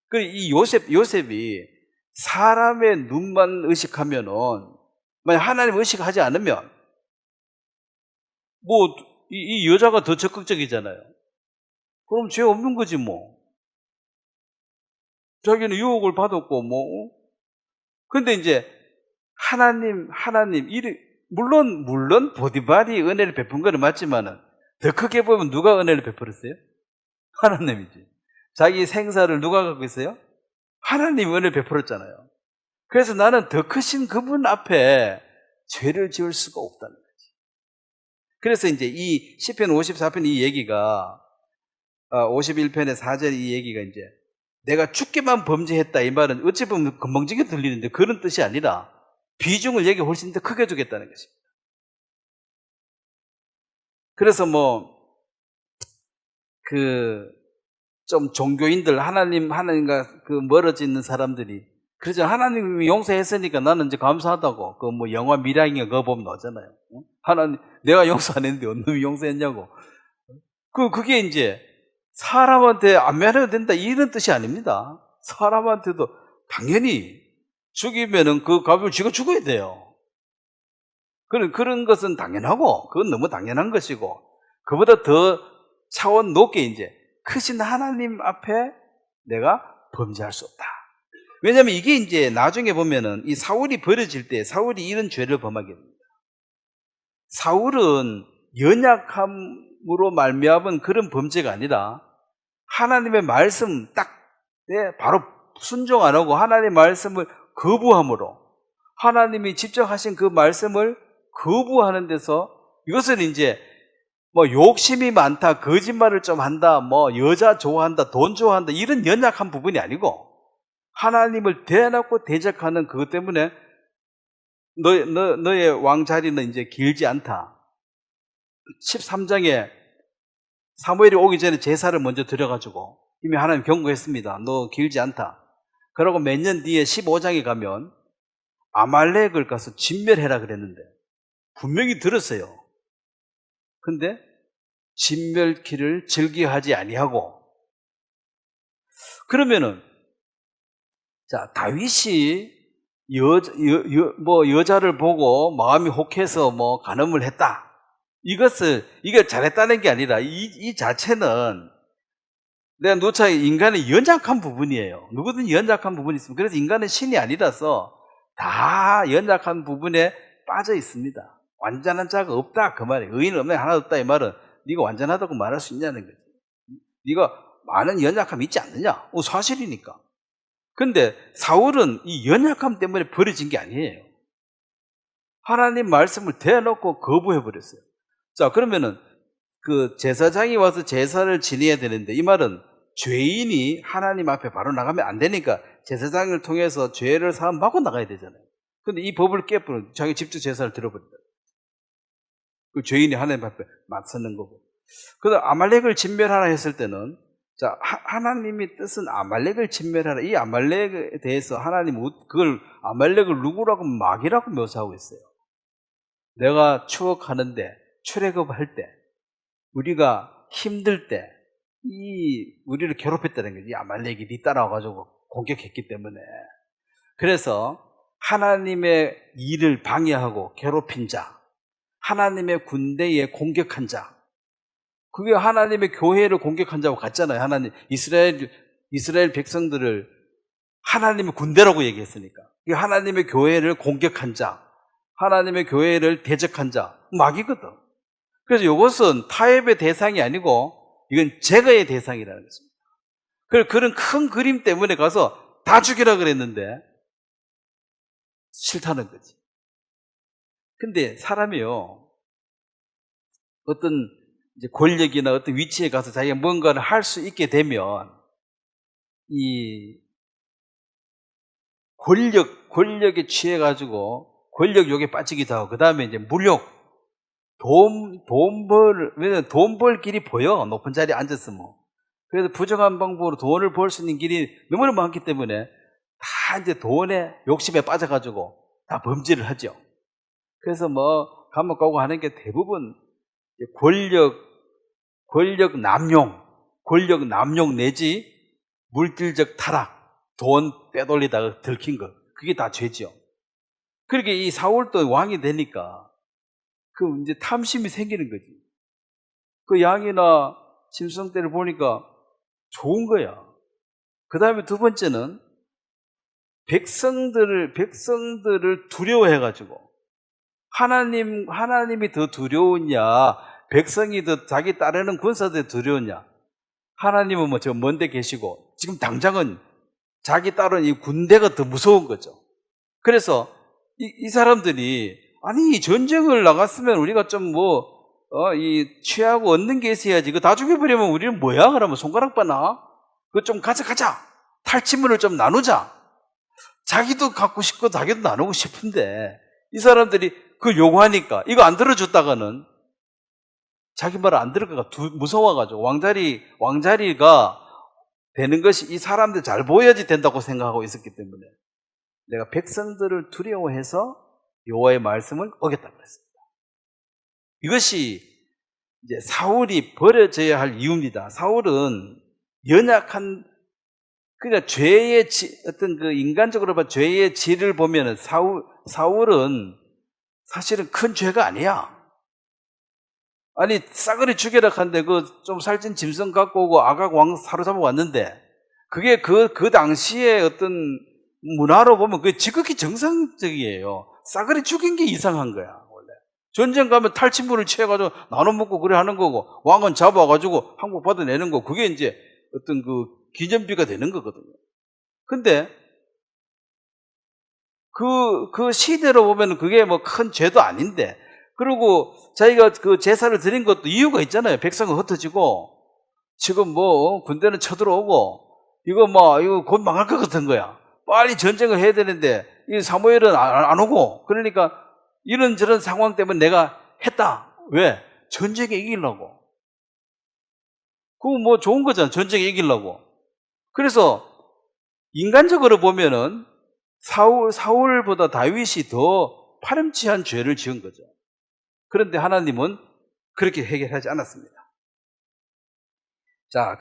그리고 이 요셉이 사람의 눈만 의식하면은, 만약 하나님 의식하지 않으면 이 여자가 더 적극적이잖아요. 그럼 죄 없는 거지 뭐. 자기는 유혹을 받았고 근데 이제 하나님, 물론 보디발이 은혜를 베푼 거는 맞지만은, 더 크게 보면 누가 은혜를 베풀었어요? 하나님이지. 자기 생사를 누가 갖고 있어요? 하나님이 은혜를 베풀었잖아요. 그래서 나는 더 크신 그분 앞에 죄를 지을 수가 없다는 거지. 그래서 이제 이 시편 54편 이 얘기가 51편의 4절 이 얘기가 이제 내가 죽게만 범죄했다 이 말은 어찌 보면 건방지게 들리는데 그런 뜻이 아니라 비중을 얘기 훨씬 더 크게 주겠다는 것입니다. 그래서 좀 종교인들 하나님과 멀어져 있는 사람들이 그러죠. 하나님이 용서했으니까 나는 이제 감사하다고. 영화 미량인가 그거 보면 나오잖아요. 하나님, 내가 용서 안 했는데 어느 용서했냐고. 그게 이제 사람한테 안 미안해도 된다 이런 뜻이 아닙니다. 사람한테도 당연히 죽이면은 그 값을 쥐고 죽어야 돼요. 그런 것은 당연하고, 그건 너무 당연한 것이고, 그보다 더 차원 높게 이제 크신 하나님 앞에 내가 범죄할 수 없다. 왜냐하면 이게 이제 나중에 보면은 이 사울이 벌어질 때 사울이 이런 죄를 범하게 됩니다. 사울은 연약함으로 말미암은 그런 범죄가 아니라 하나님의 말씀 바로 순종 안 하고 하나님의 말씀을 거부함으로 하나님이 직접 하신 그 말씀을 거부하는 데서 이것은 이제 욕심이 많다, 거짓말을 좀 한다, 여자 좋아한다, 돈 좋아한다 이런 연약한 부분이 아니고 하나님을 대놓고 대적하는 그것 때문에 너의 왕자리는 이제 길지 않다. 13장에 사무엘이 오기 전에 제사를 먼저 드려가지고 이미 하나님 경고했습니다. 너 길지 않다. 그러고 몇 년 뒤에 15장에 가면 아말렉을 가서 진멸해라 그랬는데 분명히 들었어요. 근데 진멸키를 즐겨하지 아니하고 그러면은 자, 다윗이 여자를 보고 마음이 혹해서 간음을 했다. 이걸 잘했다는 게 아니라 이 자체는 내가 누차 인간의 연약한 부분이에요. 누구든 연약한 부분이 있습니다. 그래서 인간은 신이 아니라서 다 연약한 부분에 빠져 있습니다. 완전한 자가 없다 그 말이에요. 의인은 없네 하나도 없다 이 말은 네가 완전하다고 말할 수 있냐는 거지. 네가 많은 연약함이 있지 않느냐? 사실이니까. 근데 사울은 이 연약함 때문에 버려진 게 아니에요. 하나님 말씀을 대놓고 거부해버렸어요. 자, 그러면은 그 제사장이 와서 제사를 지내야 되는데 이 말은 죄인이 하나님 앞에 바로 나가면 안 되니까 제사장을 통해서 죄를 사함받고 나가야 되잖아요. 근데 이 법을 깨버려 자기 직접 제사를 들어버린다. 그 죄인이 하나님 앞에 맞서는 거고. 그래서 아말렉을 진멸하라 했을 때는 자, 하나님의 뜻은 아말렉을 진멸하라. 이 아말렉에 대해서 하나님 아말렉을 누구라고 마귀라고 묘사하고 있어요. 내가 추억하는데 출애굽할 때 우리가 힘들 때 우리를 괴롭혔다는 거지. 아말렉이 네 따라와가지고 공격했기 때문에. 그래서 하나님의 일을 방해하고 괴롭힌 자, 하나님의 군대에 공격한 자, 그게 하나님의 교회를 공격한 자와 같잖아요. 이스라엘 백성들을 하나님의 군대라고 얘기했으니까. 하나님의 교회를 공격한 자, 하나님의 교회를 대적한 자, 마귀거든. 그래서 이것은 타협의 대상이 아니고 이건 제거의 대상이라는 것입니다. 그런 큰 그림 때문에 가서 다 죽이라 그랬는데 싫다는 거지. 근데 사람이요, 어떤 이제 권력이나 어떤 위치에 가서 자기가 뭔가를 할 수 있게 되면 이 권력에 취해가지고 권력욕에 빠지기도 하고 그 다음에 이제 물욕, 왜냐면 돈 벌 길이 보여. 높은 자리에 앉았으면. 그래서 부정한 방법으로 돈을 벌 수 있는 길이 너무나 많기 때문에 다 이제 돈에 욕심에 빠져가지고 다 범죄를 하죠. 그래서 감옥 가고 하는 게 대부분 권력 남용 내지 물질적 타락, 돈 빼돌리다가 들킨 것, 그게 다 죄죠. 그렇게 이 사울도 왕이 되니까 이제 탐심이 생기는 거지. 그 양이나 짐승떼를 보니까 좋은 거야. 그 다음에 두 번째는 백성들을 두려워해가지고 하나님이 더 두려우냐, 백성이 더 자기 따르는 군사들이 두려우냐. 하나님은 뭐 저 먼데 계시고 지금 당장은 자기 따르는 이 군대가 더 무서운 거죠. 그래서 이 사람들이 아니 전쟁을 나갔으면 우리가 좀 이 취하고 얻는 게 있어야지. 그거 다 죽여버리면 우리는 뭐야? 그러면 손가락 빠나? 그거 좀 가자. 탈취물을 좀 나누자. 자기도 갖고 싶고 자기도 나누고 싶은데 이 사람들이 그걸 요구하니까 이거 안 들어줬다가는 자기 말 안 들을까가 무서워가지고 왕자리가 되는 것이 이 사람들 잘 보여야지 된다고 생각하고 있었기 때문에 내가 백성들을 두려워해서 여호와의 말씀을 어겼다고 했습니다. 이것이 이제 사울이 버려져야 할 이유입니다. 사울은 연약한, 그러니까 죄의 어떤 그 인간적으로 봐 죄의 질을 보면은 사울은 사실은 큰 죄가 아니야. 아니 싸그리 죽여라 하는데 그 좀 살찐 짐승 갖고 오고 아각 왕 사로잡아 왔는데 그게 그 당시에 어떤 문화로 보면 그게 지극히 정상적이에요. 싸그리 죽인 게 이상한 거야. 원래 전쟁 가면 탈취물을 취해가지고 나눠 먹고 그래 하는 거고 왕은 잡아가지고 항복 받아내는 거, 그게 이제 어떤 그 기념비가 되는 거거든요. 근데 그 시대로 보면 그게 뭐 큰 죄도 아닌데, 그리고 자기가 그 제사를 드린 것도 이유가 있잖아요. 백성은 흩어지고 지금 뭐 군대는 쳐들어오고 이거 곧 망할 것 같은 거야. 빨리 전쟁을 해야 되는데 이 사무엘은 안 오고, 그러니까 이런저런 상황 때문에 내가 했다. 왜? 전쟁에 이기려고. 그거 뭐 좋은 거잖아. 전쟁에 이기려고. 그래서 인간적으로 보면은 사울보다 다윗이 더 파렴치한 죄를 지은 거죠. 그런데 하나님은 그렇게 해결하지 않았습니다. 자,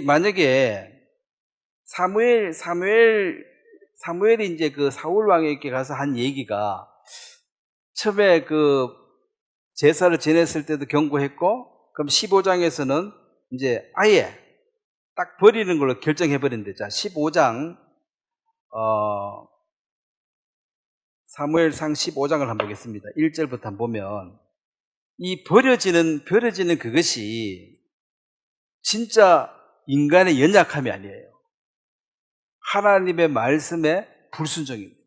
만약에 사무엘이 이제 그 사울 왕에게 가서 한 얘기가, 처음에 그 제사를 지냈을 때도 경고했고, 그럼 15장에서는 이제 아예 딱 버리는 걸로 결정해버린대. 자, 15장, 사무엘상 15장을 한번 보겠습니다. 1절부터 한번 보면, 이 버려지는 그것이 진짜 인간의 연약함이 아니에요. 하나님의 말씀에 불순종입니다.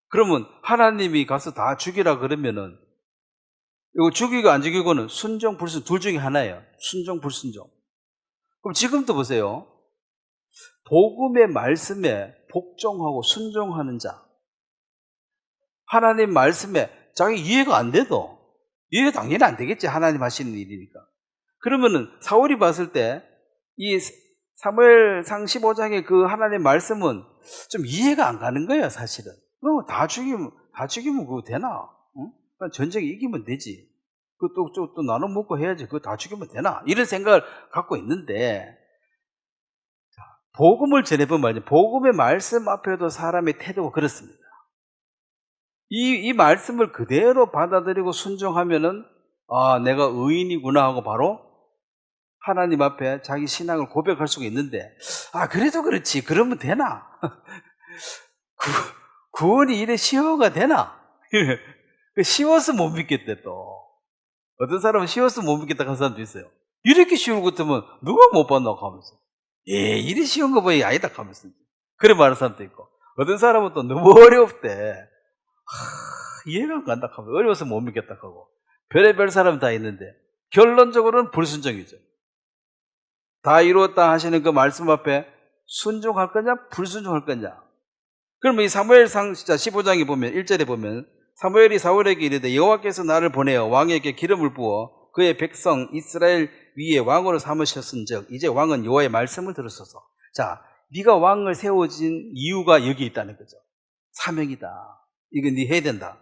그러면 하나님이 가서 다 죽이라 그러면은, 이거 죽이고 안 죽이고는 순종, 불순종 둘 중에 하나예요. 순종, 불순종. 그럼 지금도 보세요. 복음의 말씀에 복종하고 순종하는 자, 하나님 말씀에 자기 이해가 안 돼도, 이해가 당연히 안 되겠지. 하나님 하시는 일이니까. 그러면은 사울이 봤을 때 이 사무엘상 15장의 그 하나님 말씀은 좀 이해가 안 가는 거야, 사실은. 다 죽이면 그거 되나? 응? 전쟁에 이기면 되지. 또 나눠 먹고 해야지. 그거 다 죽이면 되나? 이런 생각을 갖고 있는데, 복음을 전해보면 말이죠. 복음의 말씀 앞에도 사람의 태도가 그렇습니다. 이 말씀을 그대로 받아들이고 순종하면은, 아, 내가 의인이구나 하고 바로 하나님 앞에 자기 신앙을 고백할 수가 있는데, 아, 그래도 그렇지. 그러면 되나? 구원이 이래 쉬워가 되나? 쉬워서 못 믿겠대, 또. 어떤 사람은 쉬워서 못 믿겠다 하는 사람도 있어요. 이렇게 쉬운 것 같으면 누가 못 봤나 하면서. 이리 쉬운 거 보니 아니다 하면서. 그래 말하는 사람도 있고. 어떤 사람은 또 너무 어렵대. 이해가 안 간다 하면 어려워서 못 믿겠다 하고. 별의별 사람 다 있는데, 결론적으로는 불순종이죠. 다 이루었다 하시는 그 말씀 앞에 순종할 거냐, 불순종할 거냐. 그러면 이 사무엘상 15장에 보면 1절에 보면, 사무엘이 사울에게 이르되 여호와께서 나를 보내어 왕에게 기름을 부어 그의 백성 이스라엘 위에 왕으로 삼으셨은즉 이제 왕은 여호와의 말씀을 들으소서. 자, 네가 왕을 세워진 이유가 여기 있다는 거죠. 사명이다. 이거 네 해야 된다.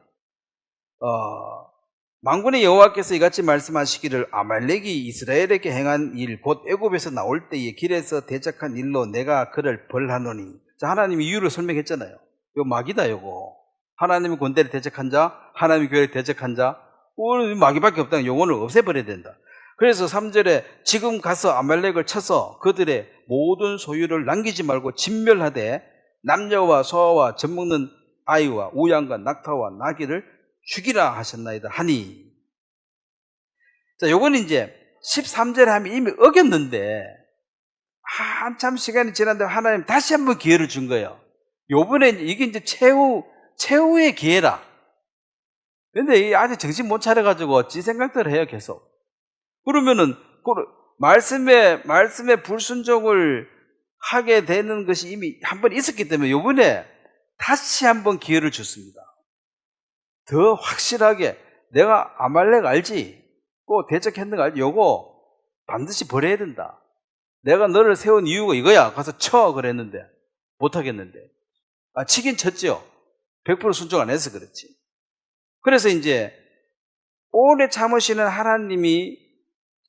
만군의 여호와께서 이같이 말씀하시기를 아말렉이 이스라엘에게 행한 일 곧 애굽에서 나올 때에 길에서 대적한 일로 내가 그를 벌하노니. 자, 하나님이 이유를 설명했잖아요. 이거 마귀다, 이거. 하나님의 군대를 대적한 자, 하나님의 교회를 대적한 자, 오늘 마귀밖에 없다는 요거는 없애버려야 된다. 그래서 3절에 지금 가서 아말렉을 쳐서 그들의 모든 소유를 남기지 말고 진멸하되 남녀와 소아와 젖먹는 아이와 우양과 낙타와 나귀를 죽이라 하셨나이다 하니. 자, 요건 이제 13절에 하면 이미 어겼는데 한참 시간이 지났는데 하나님 다시 한번 기회를 준 거예요. 요번에 이게 이제 최후의 기회라. 근데 아직 정신 못 차려가지고 지 생각대로 해요, 계속. 그러면은 말씀에 불순종을 하게 되는 것이 이미 한 번 있었기 때문에 요번에 다시 한번 기회를 줬습니다. 더 확실하게 내가 아말렉 알지? 꼭 대적했는 거 알지? 요거 반드시 버려야 된다. 내가 너를 세운 이유가 이거야. 가서 쳐 그랬는데 못하겠는데. 치긴 쳤죠. 100% 순종 안 해서 그렇지. 그래서 이제 오래 참으시는 하나님이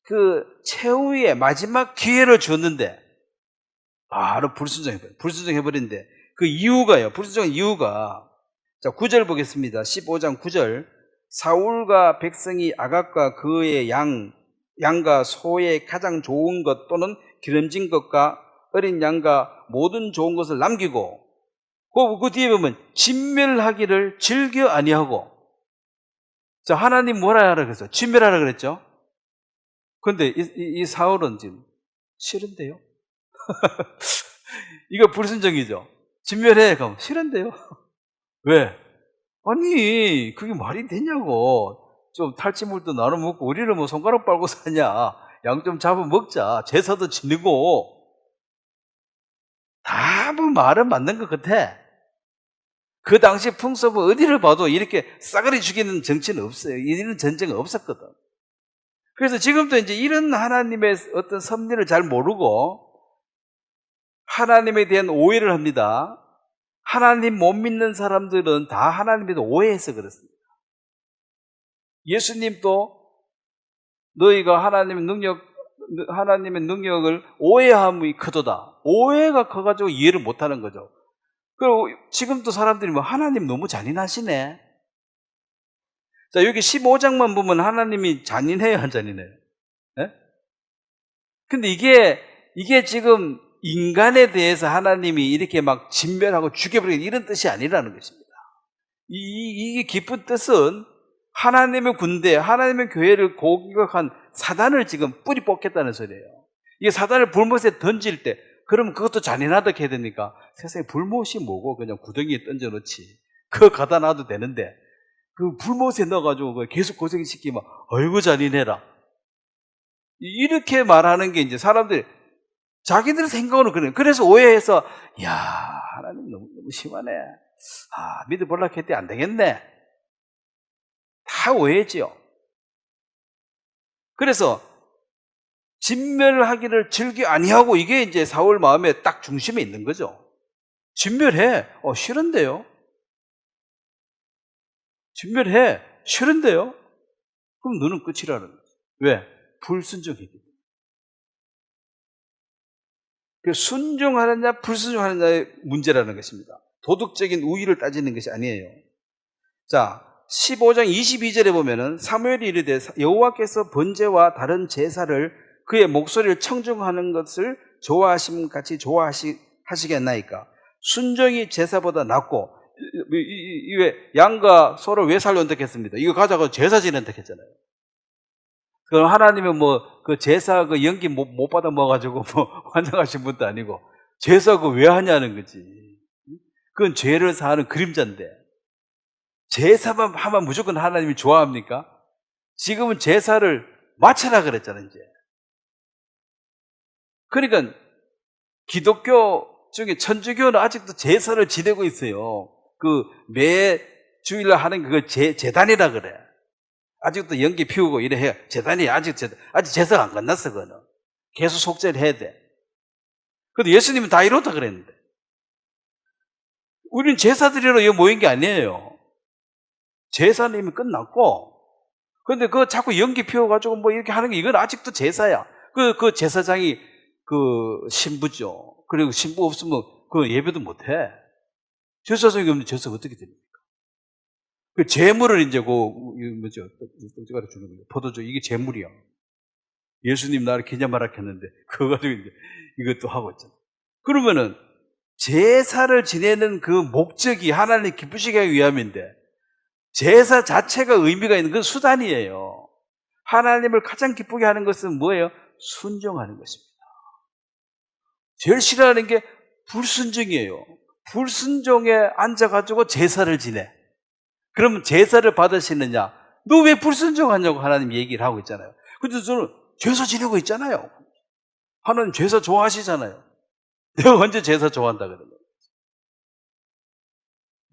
그 최후의 마지막 기회를 줬는데 바로 불순종해버린데 그 이유가요. 불순종한 이유가, 자, 9절 보겠습니다. 15장 9절. 사울과 백성이 아각과 그의 양과 소의 가장 좋은 것 또는 기름진 것과 어린 양과 모든 좋은 것을 남기고, 그 뒤에 보면 진멸하기를 즐겨 아니하고. 자, 하나님 뭐라 하라 그랬어? 진멸하라 그랬죠? 근데 이 사울은 지금 싫은데요? 이거 불순종이죠? 진멸해. 그럼 싫은데요? 왜? 아니, 그게 말이 되냐고. 좀 탈취물도 나눠 먹고 우리를 뭐 손가락 빨고 사냐. 양 좀 잡아 먹자. 제사도 지내고. 다 뭐 말은 맞는 것 같아. 그 당시 풍습은 어디를 봐도 이렇게 싸그리 죽이는 정치는 없어요. 이런 전쟁은 없었거든. 그래서 지금도 이제 이런 하나님의 어떤 섭리를 잘 모르고 하나님에 대한 오해를 합니다. 하나님 못 믿는 사람들은 다 하나님에 대해 오해해서 그렇습니다. 예수님도 너희가 하나님의 능력을 오해함이 크도다. 오해가 커가지고 이해를 못하는 거죠. 그리고 지금도 사람들이 뭐 하나님 너무 잔인하시네. 자, 여기 15장만 보면 하나님이 잔인해요, 안 잔인해요? 네? 근데 이게 지금 인간에 대해서 하나님이 이렇게 막 진멸하고 죽여버리는 이런 뜻이 아니라는 것입니다. 이게 깊은 뜻은 하나님의 군대, 하나님의 교회를 공격한 사단을 지금 뿌리 뽑겠다는 소리예요. 이게 사단을 불못에 던질 때, 그러면 그것도 잔인하다 해야 되니까 세상에 불못이 뭐고 그냥 구덩이에 던져놓지. 그거 갖다 놔도 되는데 그 불못에 넣어가지고 계속 고생시키면 아이고 잔인해라. 이렇게 말하는 게 이제 사람들이 자기들 생각으로 그래요. 그래서 오해해서 야, 하나님 너무 심하네. 믿어 볼라 했더니 안 되겠네. 다 오해지요. 그래서 진멸하기를 즐겨 아니하고, 이게 이제 사울 마음에 딱 중심에 있는 거죠. 진멸해. 싫은데요? 진멸해. 싫은데요? 그럼 너는 끝이라는 거죠. 왜? 불순종이기 때문에. 그 순종하느냐 불순종하느냐의 문제라는 것입니다. 도덕적인 우위를 따지는 것이 아니에요. 자, 15장 22절에 보면은 사무엘이 이르되 여호와께서 번제와 다른 제사를 그의 목소리를 청중하는 것을 좋아하심 같이 좋아하시겠나이까. 순종이 제사보다 낫고, 왜 양과 소를 왜 살려온다했습니다. 이거 가져가 제사 지낸다 했잖아요. 그럼 하나님은 뭐 그 제사 그 연기 못 받아 먹어가지고 뭐 환장하신 분도 아니고 제사 그거 왜 하냐는 거지. 그건 죄를 사하는 그림자인데 제사만 하면 무조건 하나님이 좋아합니까? 지금은 제사를 마쳐라 그랬잖아요, 이제. 그러니까 기독교 중에 천주교는 아직도 제사를 지내고 있어요. 그 매 주일날 하는 그걸 제단이라 그래. 아직도 연기 피우고 이래 해요. 제단이 아직 제사가 안 끝났어, 그거는. 계속 속죄를 해야 돼. 근데 예수님은 다 이렇다 그랬는데. 우리는 제사 드리러 여기 모인 게 아니에요. 제사는 이미 끝났고, 근데 그거 자꾸 연기 피워가지고 뭐 이렇게 하는 게 이건 아직도 제사야. 그 제사장이 그 신부죠. 그리고 신부 없으면 그 예배도 못 해. 제사장이 없는 제사가 어떻게 됩니까? 그 재물을 이제 어디가 주는 거예요? 포도주, 이게 재물이야. 예수님 나를 기념하라 했는데 그거 가지고 이제 이것도 하고 있잖아요. 그러면은 제사를 지내는 그 목적이 하나님 기쁘시게 하기 위함인데 제사 자체가 의미가 있는 그 수단이에요. 하나님을 가장 기쁘게 하는 것은 뭐예요? 순종하는 것입니다. 제일 싫어하는 게 불순종이에요. 불순종에 앉아가지고 제사를 지내. 그러면 제사를 받으시느냐? 너 왜 불순종하냐고 하나님 얘기를 하고 있잖아요. 근데 저는 제사 지내고 있잖아요. 하나님 제사 좋아하시잖아요. 내가 언제 제사 좋아한다 그러면?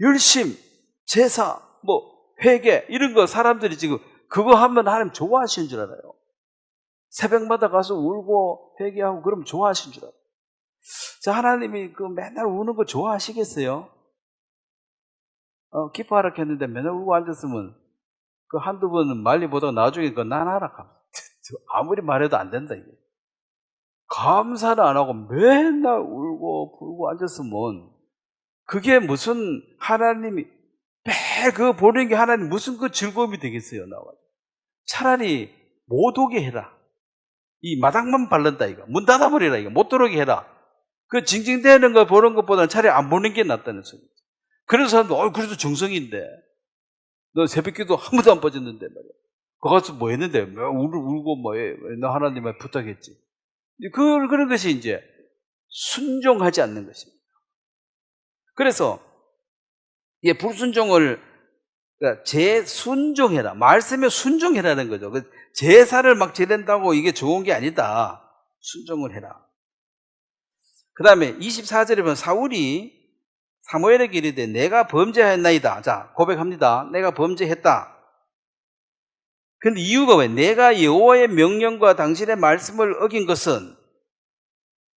열심, 제사, 회개 이런 거 사람들이 지금 그거 하면 하나님 좋아하시는 줄 알아요. 새벽마다 가서 울고 회개하고 그러면 좋아하시는 줄 알아요. 자, 하나님이 그 맨날 우는 거 좋아하시겠어요? 기뻐하라 했는데 맨날 울고 앉았으면 그 한두 번은 말리보다가 나중에 그 난하라 아무리 말해도 안 된다 이게. 감사를 안 하고 맨날 울고 불고 앉았으면 그게 무슨 하나님이 매일 그거 보는 게 하나님 무슨 그 즐거움이 되겠어요. 나와 차라리 못 오게 해라. 이 마당만 바른다 이거. 문 닫아버리라 이거. 못 들어오게 해라. 그 징징대는 거 보는 것보다는 차라리 안 보는 게 낫다는 소리죠. 그런 사람도 그래도 정성인데 너 새벽기도 한 번도 안 빠졌는데 말이야. 거기 가서 뭐 했는데 울고 뭐해. 너 하나님에 부탁했지. 그런 것이 이제 순종하지 않는 것입니다. 그래서 이 불순종을 그러니까 제순종해라. 말씀에 순종해라는 거죠. 제사를 막 지낸다고 이게 좋은 게 아니다. 순종을 해라. 그 다음에 24절에 보면 사울이 사무엘에게 이르되 내가 범죄하였나이다. 자, 고백합니다. 내가 범죄했다. 근데 이유가 왜? 내가 여호와의 명령과 당신의 말씀을 어긴 것은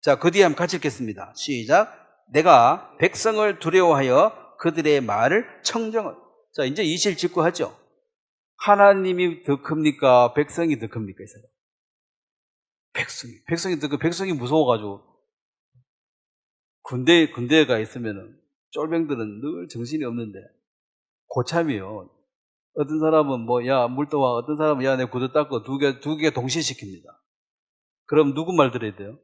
자, 그 뒤에 한번 같이 읽겠습니다. 시작. 내가 백성을 두려워하여 그들의 말을 청정을. 자, 이제 이실 짓고 하죠. 하나님이 더 큽니까? 백성이 더 큽니까? 이 사람. 백성이 무서워가지고 군대에 가 있으면은 쫄병들은 늘 정신이 없는데 고참이요. 어떤 사람은 물 떠와. 어떤 사람은 내 구두 닦고 두 개 동시에 시킵니다. 그럼 누구 말 들어야 돼요?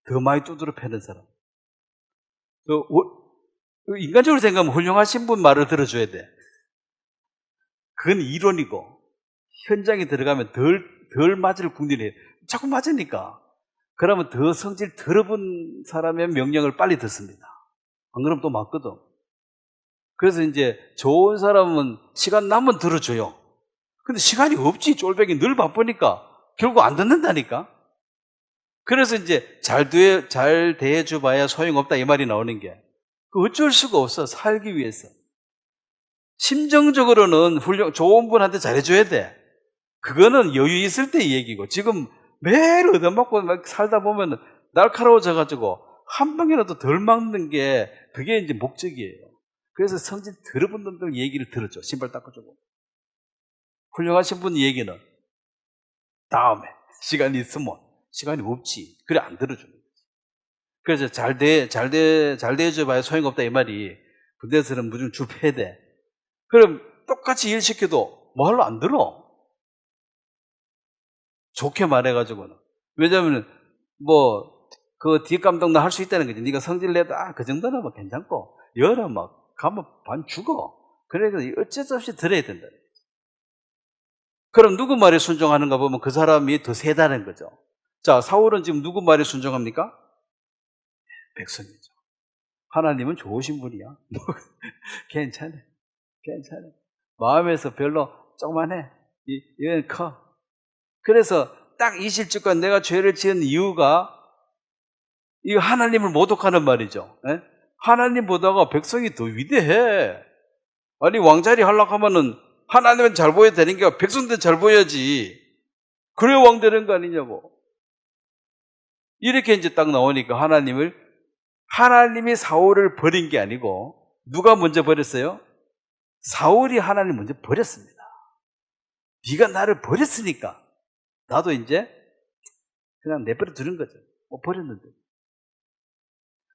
더 많이 두드려 패는 사람. 인간적으로 생각하면 훌륭하신 분 말을 들어줘야 돼. 그건 이론이고 현장에 들어가면 덜 맞을 궁리를 해요. 자꾸 맞으니까. 그러면 더 성질 더러운 사람의 명령을 빨리 듣습니다. 안 그러면 또 맞거든. 그래서 이제 좋은 사람은 시간 나면 들어줘요. 근데 시간이 없지. 쫄병이 늘 바쁘니까 결국 안 듣는다니까. 그래서 이제 잘 대해줘 봐야 소용없다 이 말이 나오는 게 어쩔 수가 없어. 살기 위해서. 심정적으로는 좋은 분한테 잘해줘야 돼. 그거는 여유 있을 때 얘기고 지금 매일 얻어맞고 막 살다 보면 날카로워져가지고 한 방이라도 덜 막는 게 그게 이제 목적이에요. 그래서 성질 더러운 놈들 얘기를 들었죠. 신발 닦아주고. 훌륭하신 분 얘기는 다음에 시간이 있으면 시간이 없지. 그래 안 들어주는 거지. 그래서 잘 대해줘 봐야 소용없다 이 말이 군대에서는 무조건 주패야 돼. 그럼 똑같이 일 시켜도 말로 안 들어. 좋게 말해가지고는. 왜냐면 그 뒷감당 나 할 수 있다는 거지. 네가 성질 내다 그 정도는 괜찮고 열어 가면 반 죽어. 그러니까 어쩔 수 없이 들어야 된다. 그럼 누구 말에 순종하는가 보면 그 사람이 더 세다는 거죠. 자, 사울은 지금 누구 말에 순종합니까? 백성이죠. 하나님은 좋으신 분이야. 괜찮아. 마음에서 별로 조그만해. 얘는 커. 그래서 딱 20주간 내가 죄를 지은 이유가 이 하나님을 모독하는 말이죠. 에? 하나님보다가 백성이 더 위대해. 아니 왕자리 하려고 하면은 하나님은 잘 보여야 되는 게 백성들은 잘 보여야지. 그래야 왕 되는 거 아니냐고. 이렇게 이제 딱 나오니까 하나님이 사울을 버린 게 아니고 누가 먼저 버렸어요? 사울이 하나님을 먼저 버렸습니다. 네가 나를 버렸으니까 나도 이제 그냥 내버려 두는 거죠. 버렸는데.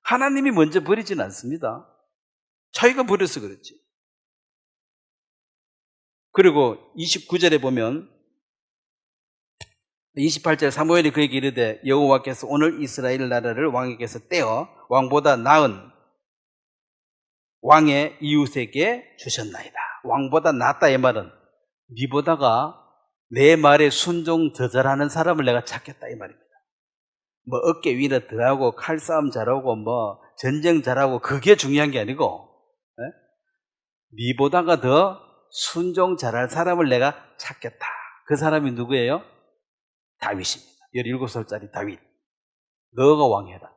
하나님이 먼저 버리진 않습니다. 자기가 버려서 그렇지. 그리고 29절에 보면 28절 사무엘이 그에게 이르되 여호와께서 오늘 이스라엘 나라를 왕에게서 떼어 왕보다 나은 왕의 이웃에게 주셨나이다. 왕보다 낫다 이 말은 니보다가 내 말에 순종 더 잘하는 사람을 내가 찾겠다 이 말입니다. 뭐 어깨 위로 더하고 칼싸움 잘하고 뭐 전쟁 잘하고 그게 중요한 게 아니고 니보다가 더 순종 잘할 사람을 내가 찾겠다. 그 사람이 누구예요? 다윗입니다. 17살짜리 다윗. 너가 왕해라.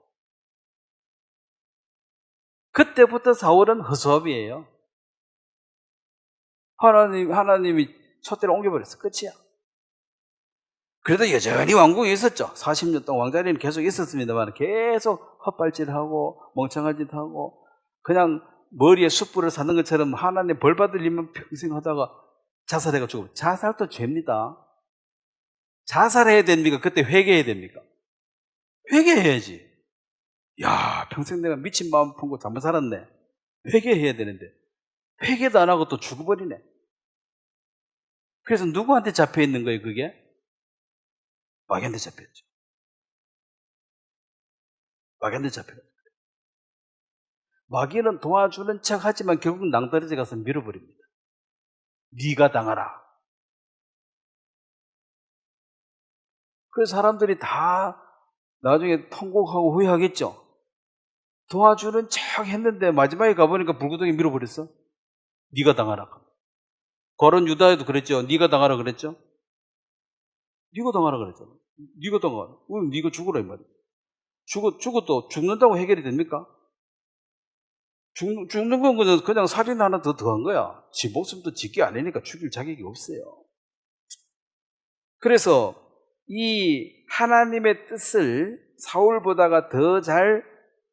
그때부터 사울은 허수아비예요. 하나님이 촛대를 옮겨버렸어. 끝이야. 그래도 여전히 왕궁에 있었죠. 40년 동안 왕자리는 계속 있었습니다만 계속 헛발질하고 멍청한 짓 하고 그냥 머리에 숯불을 사는 것처럼 하나님 벌 받을 일만 평생 하다가 자살해가 죽어. 자살도 죄입니다. 자살해야 됩니까? 그때 회개해야 됩니까? 회개해야지. 야, 평생 내가 미친 마음 품고 잘못 살았네. 회개해야 되는데 회개도 안 하고 또 죽어버리네. 그래서 누구한테 잡혀 있는 거예요, 그게? 마귀한테 잡혔죠. 마귀한테 잡혀요. 마귀는 도와주는 척 하지만 결국 낭떠러지 가서 밀어버립니다. 네가 당하라. 그래서 사람들이 다 나중에 통곡하고 후회하겠죠. 도와주는 척 했는데 마지막에 가보니까 불구덩이 밀어버렸어. 네가 당하라. 거론 유다에도 그랬죠. 네가 당하라 그랬죠. 네가 당하라 그랬잖아. 네가 당하라. 네가 죽으라 이 말이야. 죽어도 죽는다고 해결이 됩니까? 죽는 건 그냥 살인 하나 더 더한 거야. 지 목숨도 지게 아니니까 죽일 자격이 없어요. 그래서 이 하나님의 뜻을 사울보다가 더 잘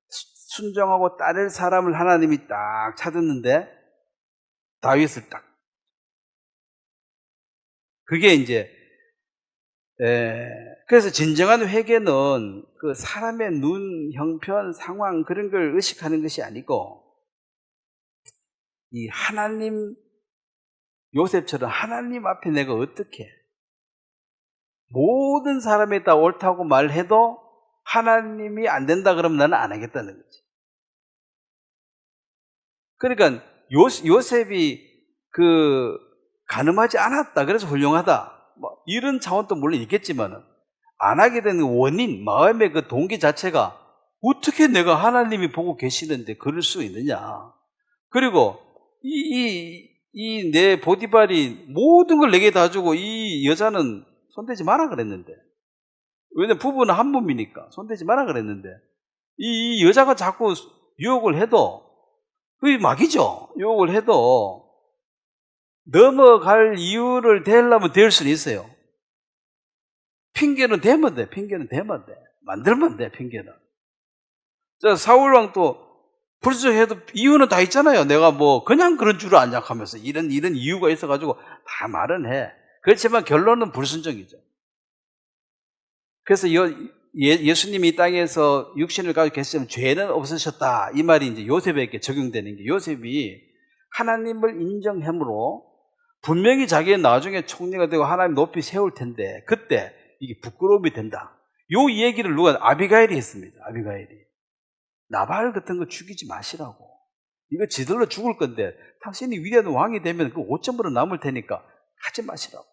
순종하고 따를 사람을 하나님이 딱 찾았는데 다윗을 딱. 그게 이제 그래서 진정한 회개는 그 사람의 눈, 형편, 상황 그런 걸 의식하는 것이 아니고 이 하나님, 요셉처럼 하나님 앞에 내가 어떻게 모든 사람이 다 옳다고 말해도 하나님이 안 된다 그러면 나는 안 하겠다는 거지. 그러니까 요셉이 간음하지 않았다 그래서 훌륭하다 뭐 이런 차원도 물론 있겠지만 안 하게 되는 원인, 마음의 그 동기 자체가 어떻게 내가 하나님이 보고 계시는데 그럴 수 있느냐. 그리고 이 내 보디발이 모든 걸 내게 다 주고 이 여자는 손대지 마라 그랬는데, 왜냐면 부부는 한 몸이니까 손대지 마라 그랬는데 이 여자가 자꾸 유혹을 해도 그게 막이죠. 유혹을 해도 넘어갈 이유를 대려면 될 수는 있어요. 핑계는 대면 돼. 핑계는 대면 돼. 만들면 돼. 핑계는. 자, 사울왕도 불쌍해도 이유는 다 있잖아요. 내가 뭐 그냥 그런 줄을 안 약하면서 이런 이유가 있어가지고 다 말은 해. 그렇지만 결론은 불순종이죠. 그래서 예수님이 이 땅에서 육신을 가지고 계시면 죄는 없으셨다. 이 말이 이제 요셉에게 적용되는 게, 요셉이 하나님을 인정함으로 분명히 자기는 나중에 총리가 되고 하나님 높이 세울 텐데 그때 이게 부끄러움이 된다. 요 얘기를 아비가일이 했습니다. 아비가일이. 나발 같은 거 죽이지 마시라고. 이거 지들로 죽을 건데 당신이 위대한 왕이 되면 그 5점으로 남을 테니까 하지 마시라고.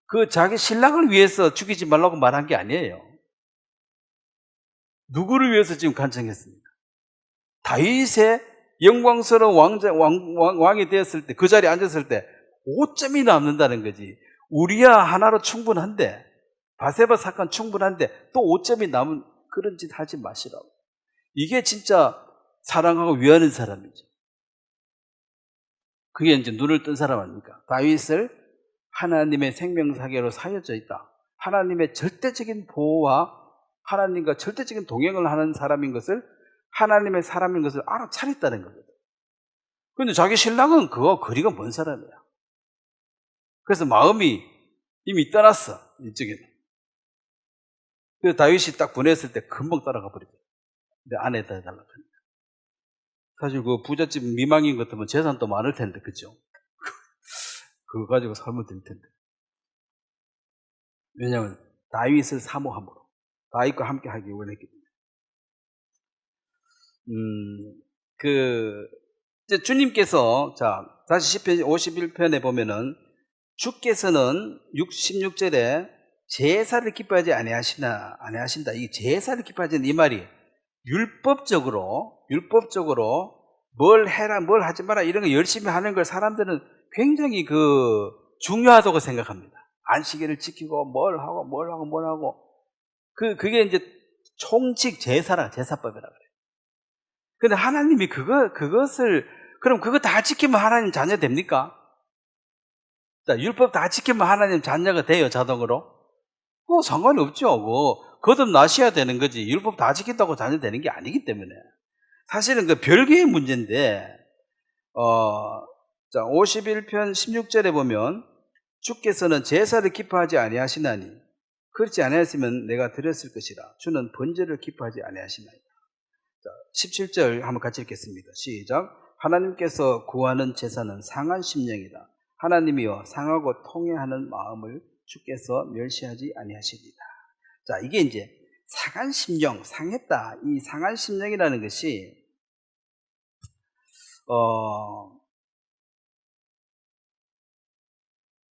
그 자기 신랑을 위해서 죽이지 말라고 말한 게 아니에요. 누구를 위해서 지금 간청했습니까? 다윗의 영광스러운 왕이 되었을 때, 그 자리에 앉았을 때 5점이 남는다는 거지. 우리야 하나로 충분한데, 바세바 사건 충분한데 또 5점이 남은 그런 짓 하지 마시라고. 이게 진짜 사랑하고 위하는 사람이죠. 그게 이제 눈을 뜬 사람 아닙니까? 다윗을 하나님의 생명사계로 사여져 있다. 하나님의 절대적인 보호와 하나님과 절대적인 동행을 하는 사람인 것을, 하나님의 사람인 것을 알아차렸다는 거거든. 그런데 자기 신랑은 그거 거리가 먼 사람이야. 그래서 마음이 이미 떠났어, 이쪽에는. 그래서 다윗이 딱 보냈을 때 금방 따라가 버리죠. 내 아내에다 해달라고 하니까. 사실 그 부잣집 미망인 것 같으면 재산도 많을 텐데, 그죠? 그거 가지고 살면 될 텐데. 왜냐하면 다윗을 사모함으로 다윗과 함께 하기 원했기 때문에. 이제 주님께서, 자, 다시 시편 51편에 보면은 주께서는 16절에 제사를 기뻐하지 아니하신다. 이 제사를 기뻐하지 않는 이 말이 율법적으로 뭘 해라, 뭘 하지 마라 이런 거 열심히 하는 걸 사람들은 굉장히 중요하다고 생각합니다. 안식일을 지키고 뭘 하고 그게 이제 총칙 제사법이라 그래요. 근데 하나님이 그것을 그럼 그거 다 지키면 하나님 자녀 됩니까? 자, 율법 다 지키면 하나님 자녀가 돼요, 자동으로? 상관이 없죠. 거듭나셔야 되는 거지. 율법 다 지킨다고 자녀 되는 게 아니기 때문에. 사실은 별개의 문제인데, 자, 51편 16절에 보면, 주께서는 제사를 기뻐하지 아니하시나니, 그렇지 아니하시면 내가 드렸을 것이라. 주는 번제를 기뻐하지 아니하시나이다. 자, 17절 한번 같이 읽겠습니다. 시작. 하나님께서 구하는 제사는 상한 심령이다. 하나님이여 상하고 통회하는 마음을 주께서 멸시하지 아니하시리다. 자, 이게 이제 상한 심령, 상했다. 이 상한 심령이라는 것이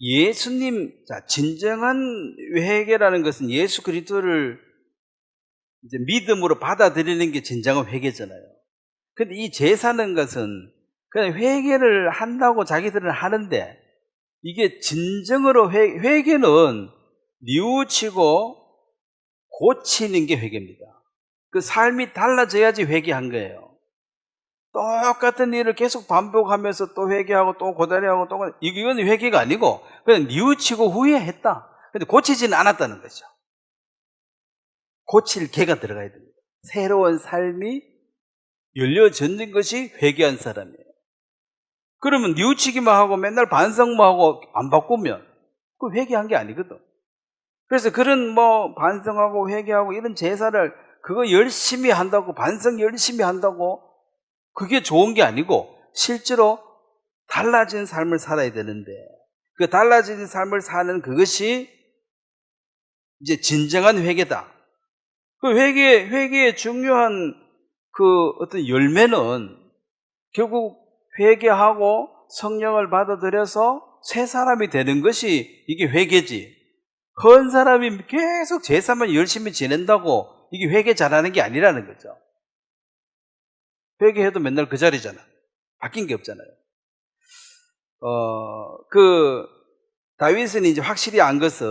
예수님, 자, 진정한 회개라는 것은 예수 그리스도를 이제 믿음으로 받아들이는 게 진정한 회개잖아요. 근데 이 제사는 것은 그냥 회개를 한다고 자기들은 하는데, 이게 진정으로 회개는 뉘우치고 고치는 게 회개입니다. 그 삶이 달라져야지 회개한 거예요. 똑같은 일을 계속 반복하면서 또 회개하고 또 고다리하고 이건 회개가 아니고 그냥 뉘우치고 후회했다. 근데 고치지는 않았다는 거죠. 고칠 개가 들어가야 됩니다. 새로운 삶이 열려졌는 것이 회개한 사람이에요. 그러면 뉘우치기만 하고 맨날 반성만 하고 안 바꾸면 그 회개한 게 아니거든. 그래서 그런 반성하고 회개하고 이런 제사를 그거 열심히 한다고, 반성 열심히 한다고 그게 좋은 게 아니고 실제로 달라진 삶을 살아야 되는데, 그 달라진 삶을 사는 그것이 이제 진정한 회개다. 그 회개의 중요한 어떤 열매는 결국 회개하고 성령을 받아들여서 새 사람이 되는 것이 이게 회개지. 헌 사람이 계속 제사만 열심히 지낸다고 이게 회개 잘하는 게 아니라는 거죠. 회개해도 맨날 그 자리잖아. 바뀐 게 없잖아요. 다윗은 이제 확실히 안 것은,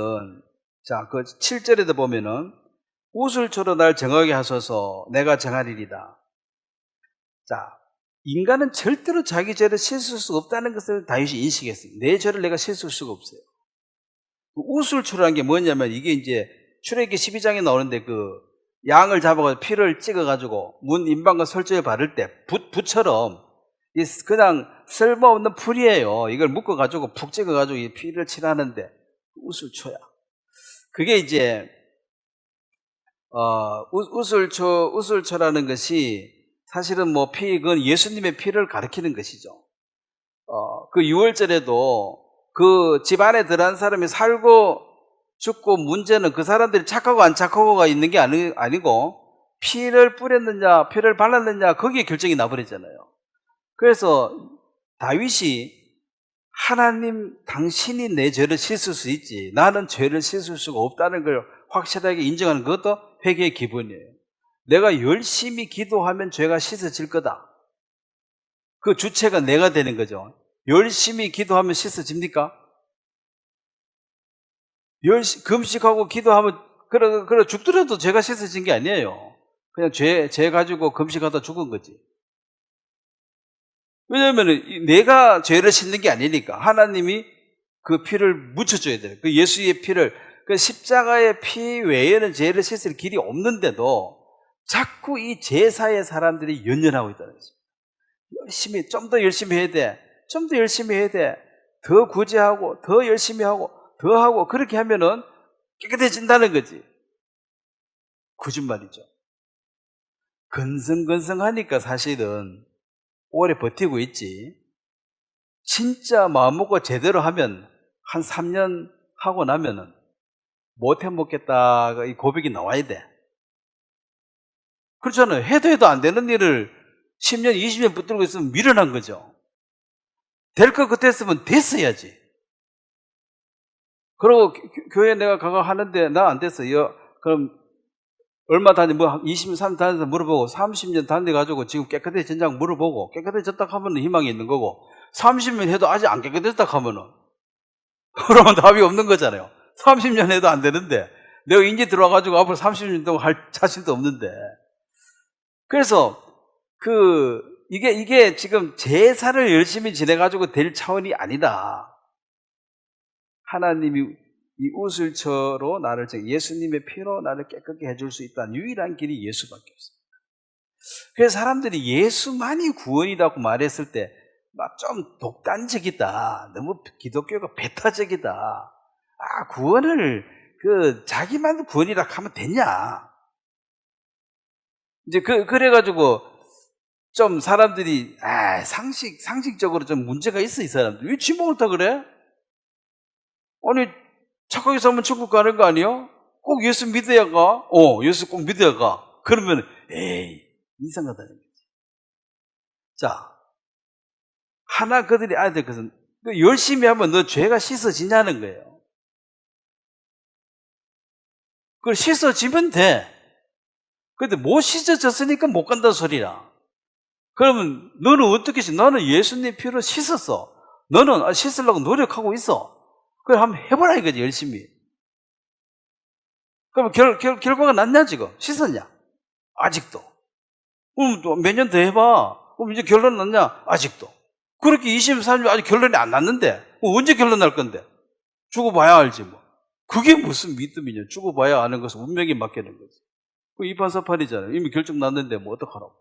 자, 7절에도 보면은 우슬초로 날 정하게 하소서 내가 정하리이다. 자, 인간은 절대로 자기 죄를 씻을 수가 없다는 것을 다윗이 인식했어요. 내 죄를 내가 씻을 수가 없어요. 우슬초라는 게 뭐냐면 이게 이제 출애굽기 12장에 나오는데 양을 잡아가지고 피를 찍어가지고 문 임방과 설주에 바를 때 붓처럼 그냥 쓸모없는 풀이에요. 이걸 묶어가지고 푹 찍어가지고 이 피를 칠하는데 우슬초야. 그게 이제 우슬초라는 것이 사실은 그건 예수님의 피를 가리키는 것이죠. 그 유월절에도 그 집안에 들어간 사람이 살고 죽고 문제는 그 사람들이 착하고 안 착하고가 있는 게 아니고 피를 뿌렸느냐 피를 발랐느냐 거기에 결정이 나버리잖아요. 그래서 다윗이 하나님 당신이 내 죄를 씻을 수 있지 나는 죄를 씻을 수가 없다는 걸 확실하게 인정하는 것도 회개의 기본이에요. 내가 열심히 기도하면 죄가 씻어질 거다. 그 주체가 내가 되는 거죠. 열심히 기도하면 씻어집니까? 금식하고 기도하면 그래 죽더라도 죄가 씻어진 게 아니에요. 그냥 죄 가지고 금식하다 죽은 거지. 왜냐하면 내가 죄를 씻는 게 아니니까 하나님이 그 피를 묻혀줘야 돼요. 그 예수의 피를, 그 십자가의 피 외에는 죄를 씻을 길이 없는데도 자꾸 이 제사의 사람들이 연연하고 있다는 거죠. 좀 더 열심히 해야 돼. 좀 더 열심히 해야 돼. 더 구제하고 더 열심히 하고 더 하고 그렇게 하면은 깨끗해진다는 거지. 거짓말이죠. 건성건성하니까 사실은 오래 버티고 있지. 진짜 마음 먹고 제대로 하면 한 3년 하고 나면은 못 해먹겠다가 이 고백이 나와야 돼. 그렇잖아요. 해도 안 되는 일을 10년, 20년 붙들고 있으면 미련한 거죠. 될 것 같았으면 됐어야지. 그리고 교회 내가 가서 하는데 나 안 됐어요. 그럼 얼마 다니, 뭐 20년, 30년 다녀서 물어보고 30년 다녀가지고 지금 깨끗해졌냐고 물어보고 깨끗해졌다 하면 희망이 있는 거고 30년 해도 아직 안 깨끗해졌다 하면은 그러면 답이 없는 거잖아요. 30년 해도 안 되는데 내가 인제 들어와가지고 앞으로 30년 동안 할 자신도 없는데 그래서 이게 지금 제사를 열심히 지내가지고 될 차원이 아니다. 하나님이 이 우슬처로 나를, 예수님의 피로 나를 깨끗게 해줄 수 있다는 유일한 길이 예수밖에 없습니다. 그래서 사람들이 예수만이 구원이라고 말했을 때 막 좀 독단적이다. 너무 기독교가 배타적이다. 구원을 자기만 구원이라 하면 되냐. 이제 그래가지고 좀 사람들이 상식적으로 좀 문제가 있어. 이 사람들 왜 지목을 다 그래? 아니 착하게 살면 천국 가는 거 아니에요? 꼭 예수 믿어야 가? 예수 꼭 믿어야 가. 그러면 이상하다는 거지. 자, 하나 그들이 알아야 될 것은 열심히 하면 너 죄가 씻어지냐는 거예요. 그걸 씻어지면 돼. 근데 못 씻어졌으니까 못 간다는 소리라. 그러면 너는 어떻게 씻어? 나는 예수님 피로 씻었어. 너는 씻으려고 노력하고 있어. 그걸 한번 해보라 이거지, 열심히. 그럼 결과가 났냐, 지금? 씻었냐? 아직도. 그럼 또 몇 년 더 해봐. 그럼 이제 결론 났냐? 아직도. 그렇게 23년 아직 결론이 안 났는데, 언제 결론 날 건데? 죽어봐야 알지, 뭐. 그게 무슨 믿음이냐? 죽어봐야 아는 것은 운명에 맡기는 거지. 그 이판사판이잖아요. 이미 결정 났는데, 뭐, 어떡하라고.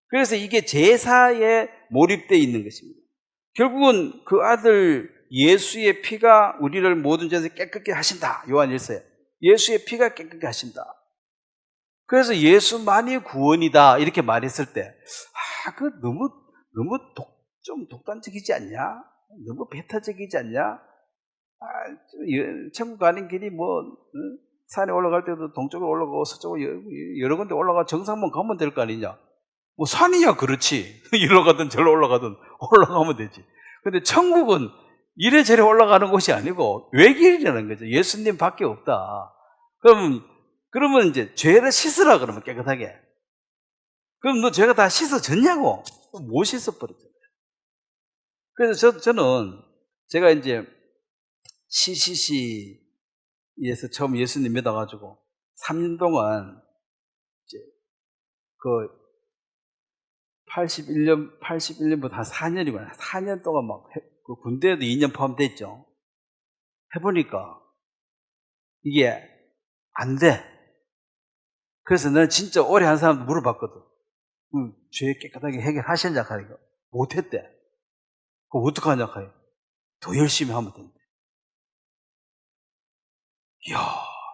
그래서 이게 제사에 몰입되어 있는 것입니다. 결국은 그 아들 예수의 피가 우리를 모든 죄에서 깨끗게 하신다. 요한 1서에. 예수의 피가 깨끗게 하신다. 그래서 예수만이 구원이다. 이렇게 말했을 때, 너무 좀 독단적이지 않냐? 너무 배타적이지 않냐? 천국 가는 길이 산에 올라갈 때도 동쪽으로 올라가고 서쪽으로 여러 군데 올라가 정상만 가면 될 거 아니냐? 뭐 산이야 그렇지. 이리로 가든 저리로 올라가든 올라가면 되지. 근데 천국은 이래저래 올라가는 곳이 아니고 외길이라는 거죠. 예수님 밖에 없다. 그러면 이제 죄를 씻으라 그러면 깨끗하게. 그럼 너 죄가 다 씻어졌냐고? 못 씻어버렸잖아요. 그래서 저는 제가 이제 CCC에서 처음 예수님 믿어가지고 3년 동안 이제 81년부터 한 4년이구나. 4년 동안 군대에도 2년 포함됐죠. 해보니까 이게 안 돼. 그래서 나는 진짜 오래 한 사람도 물어봤거든. 죄 깨끗하게 해결하셨냐 하니까 못했대. 그럼 어떡하냐 하니까 더 열심히 하면 된대. 이야,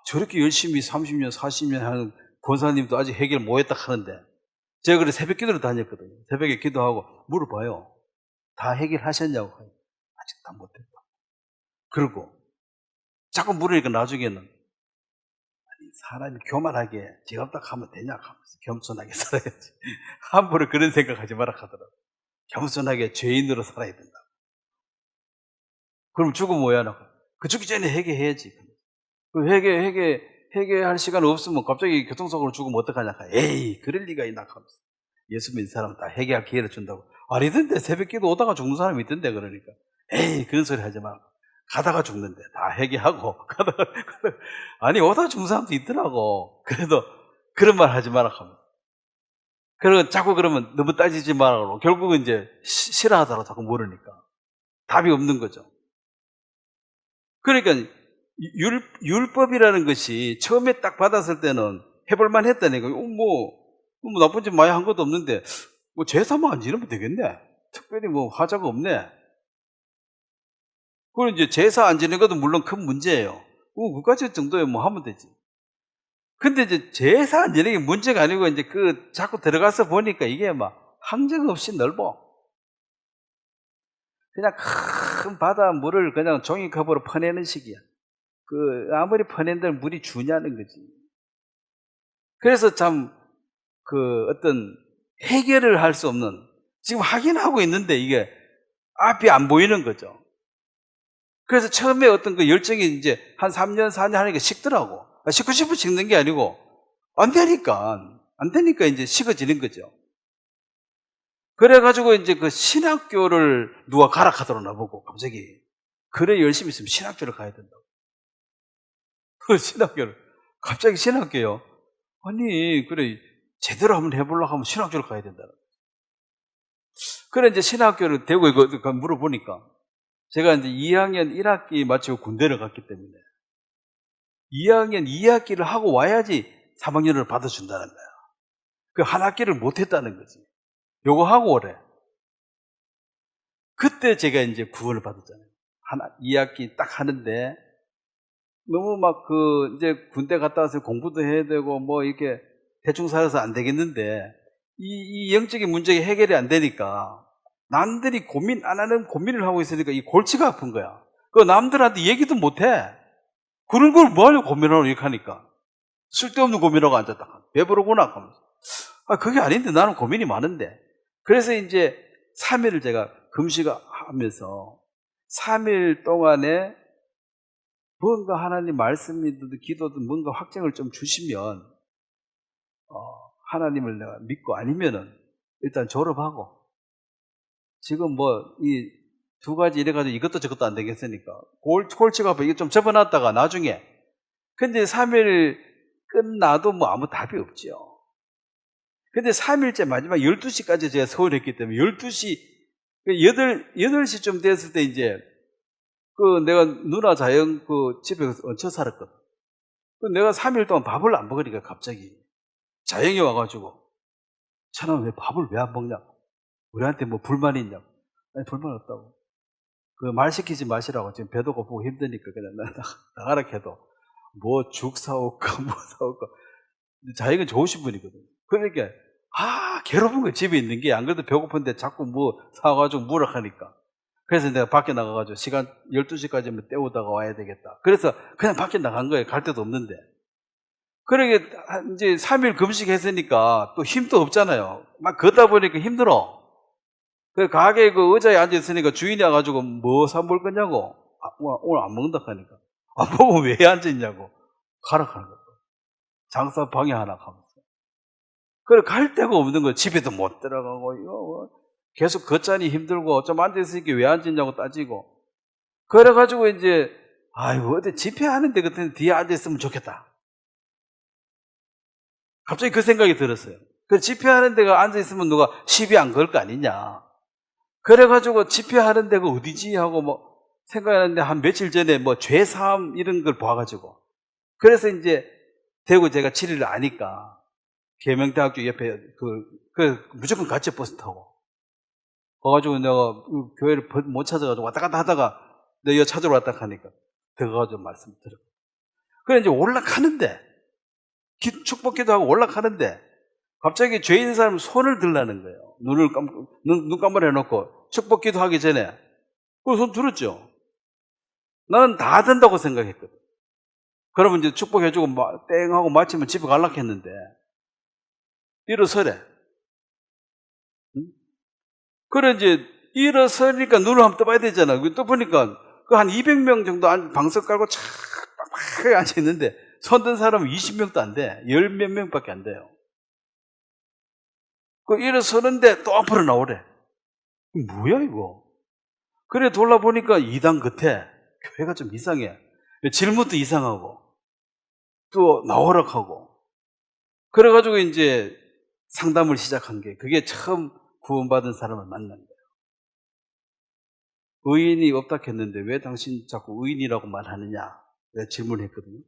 저렇게 열심히 30년, 40년 하는 권사님도 아직 해결 못했다 하는데 제가 그래 새벽 기도를 다녔거든요. 새벽에 기도하고 물어봐요. 다 해결하셨냐고 하니까 아직 다 못했다. 그리고 자꾸 물으니까 나중에는 사람이 교만하게 제가 딱 하면 되냐 하면서 겸손하게 살아야지. 함부로 그런 생각하지 마라 하더라고. 겸손하게 죄인으로 살아야 된다. 그럼 죽으면 뭐야? 그 죽기 전에 회개해야지. 그 회개할 시간 없으면 갑자기 교통사고로 죽으면 어떡하냐? 그럴 리가 있나 하면서. 예수 믿는 사람은 다 회개할 기회를 준다고. 아니던데 새벽 기도 오다가 죽는 사람이 있던데 그러니까. 그런 소리 하지 마. 가다가 죽는데 다 회개하고 가다가 아니 오다가 죽는 사람도 있더라고. 그래도 그런 말 하지 마라 하면. 그리고 자꾸 그러면 너무 따지지 마라 그러고 결국은 이제 싫어하더라고 자꾸 모르니까 답이 없는 거죠. 그러니까 율법이라는 것이 처음에 딱 받았을 때는 해볼만 했다니까. 뭐 나쁜 짓 많이 한 것도 없는데 제사만 안 지르면 되겠네. 특별히 하자가 없네. 그리고 이제 제사 안 지내는 것도 물론 큰 문제예요. 그까지 정도에 하면 되지. 근데 이제 제사 안 지내는 게 문제가 아니고 이제 자꾸 들어가서 보니까 이게 항정 없이 넓어. 그냥 큰 바다 물을 그냥 종이컵으로 퍼내는 식이야. 아무리 퍼낸들 물이 주냐는 거지. 그래서 참, 어떤 해결을 할 수 없는, 지금 하긴 하고 있는데 이게 앞이 안 보이는 거죠. 그래서 처음에 어떤 그 열정이 이제 한 3년, 4년 하니까 식더라고. 식고 싶어 식는 게 아니고, 안 되니까 이제 식어지는 거죠. 그래가지고 이제 그 신학교를 누가 가라 하더라 나보고, 갑자기. 그래, 열심히 있으면 신학교를 가야 된다고. 그 신학교를. 갑자기 신학교요. 아니, 그래, 제대로 한번 해보려고 하면 신학교를 가야 된다. 그래, 이제 신학교를 대구 이거 물어보니까, 제가 이제 2학년 1학기 마치고 군대를 갔기 때문에, 2학년 2학기를 하고 와야지 3학년을 받아준다는 거야. 그 한 학기를 못 했다는 거지. 요거 하고 오래. 그때 제가 이제 구원을 받았잖아요. 2학기 딱 하는데, 너무 이제 군대 갔다 와서 공부도 해야 되고, 이렇게 대충 살아서 안 되겠는데, 이 영적인 문제가 해결이 안 되니까, 남들이 고민 안 하는 고민을 하고 있으니까 이 골치가 아픈 거야. 남들한테 얘기도 못 해. 그런 걸 뭐하려고 고민하고 이렇게 하니까. 쓸데없는 고민하고 앉았다. 배부르구나. 하면서. 그게 아닌데 나는 고민이 많은데. 그래서 이제 3일을 제가 금식하면서 3일 동안에 뭔가 하나님 말씀이든 기도든 뭔가 확증을 좀 주시면 하나님을 내가 믿고 아니면은 일단 졸업하고 지금 이 두 가지 이래가지고 이것도 저것도 안 되겠으니까 골치가 아파 이게 좀 접어놨다가 나중에 근데 3일 끝나도 아무 답이 없죠. 근데 3일째 마지막 12시까지 제가 서울에 했기 때문에 12시 8시쯤 됐을 때 이제 내가 누나 자영 집에 얹혀 살았거든. 내가 3일 동안 밥을 안 먹으니까 갑자기 자영이 와가지고 천아 왜 밥을 왜 안 먹냐고. 우리한테 불만이 있냐고. 아니 불만 없다고. 말 시키지 마시라고. 지금 배도 고프고 힘드니까 그냥 나가라 해도 죽 사올까 사올까. 자영은 좋으신 분이거든. 그러니까 괴롭은 거야. 집에 있는 게. 안 그래도 배고픈데 자꾸 사와가지고 무라 하니까. 그래서 내가 밖에 나가가지고 시간 12시까지면 때우다가 와야 되겠다. 그래서 그냥 밖에 나간 거예요. 갈 데도 없는데. 그러게 이제 3일 금식했으니까 또 힘도 없잖아요. 걷다 보니까 힘들어. 가게 의자에 앉아있으니까 주인이 와가지고 사 먹을 거냐고. 오늘 안 먹는다 하니까. 안 먹으면 왜 앉아있냐고. 가라 하는 거야. 장사 방해하나 하면서. 그래 갈 데가 없는 거야. 집에도 못 들어가고 이거 계속 걷자니 힘들고 좀 앉아있으니까 왜 앉았냐고 따지고. 그래가지고 이제 어디 집회하는데 그때 뒤에 앉아있으면 좋겠다. 갑자기 그 생각이 들었어요. 집회하는 데가 앉아있으면 누가 시비 안 걸 거 아니냐. 그래가지고 집회하는 데가 어디지 하고 생각하는데 한 며칠 전에 죄사함 이런 걸 봐가지고. 그래서 이제 대구 제가 7일을 아니까 계명대학교 옆에 무조건 같이 버스 타고. 가가지고 내가 교회를 못 찾아가지고 왔다 갔다 하다가 내가 찾으러 왔다 하니까 들어가가지고 말씀 드렸고. 그래 이제 올라가는데 축복 기도하고 올라가는데 갑자기 죄 있는 사람 손을 들라는 거예요. 눈 깜빡해놓고 축복 기도하기 전에 그 손 들었죠. 나는 다 된다고 생각했거든. 그러면 이제 축복해주고 땡 하고 마치면 집에 가려고 했는데 일어서래. 응? 그래 이제 일어서니까 눈을 한번 떠봐야 되잖아. 떠보니까 한 200명 정도 방석 깔고 착 빡빡하게 앉아있는데 손 든 사람은 20명도 안 돼. 10몇 명밖에 안 돼요. 일어서는데 또 앞으로 나오래. 뭐야 이거. 그래 돌아보니까 이단 끝에 교회가 좀 이상해. 질문도 이상하고 또 나오라 하고. 그래가지고 이제 상담을 시작한 게 그게 처음 구원받은 사람을 만난 거예요. 의인이 없다 했는데 왜 당신 자꾸 의인이라고 말하느냐. 내가 질문했거든요.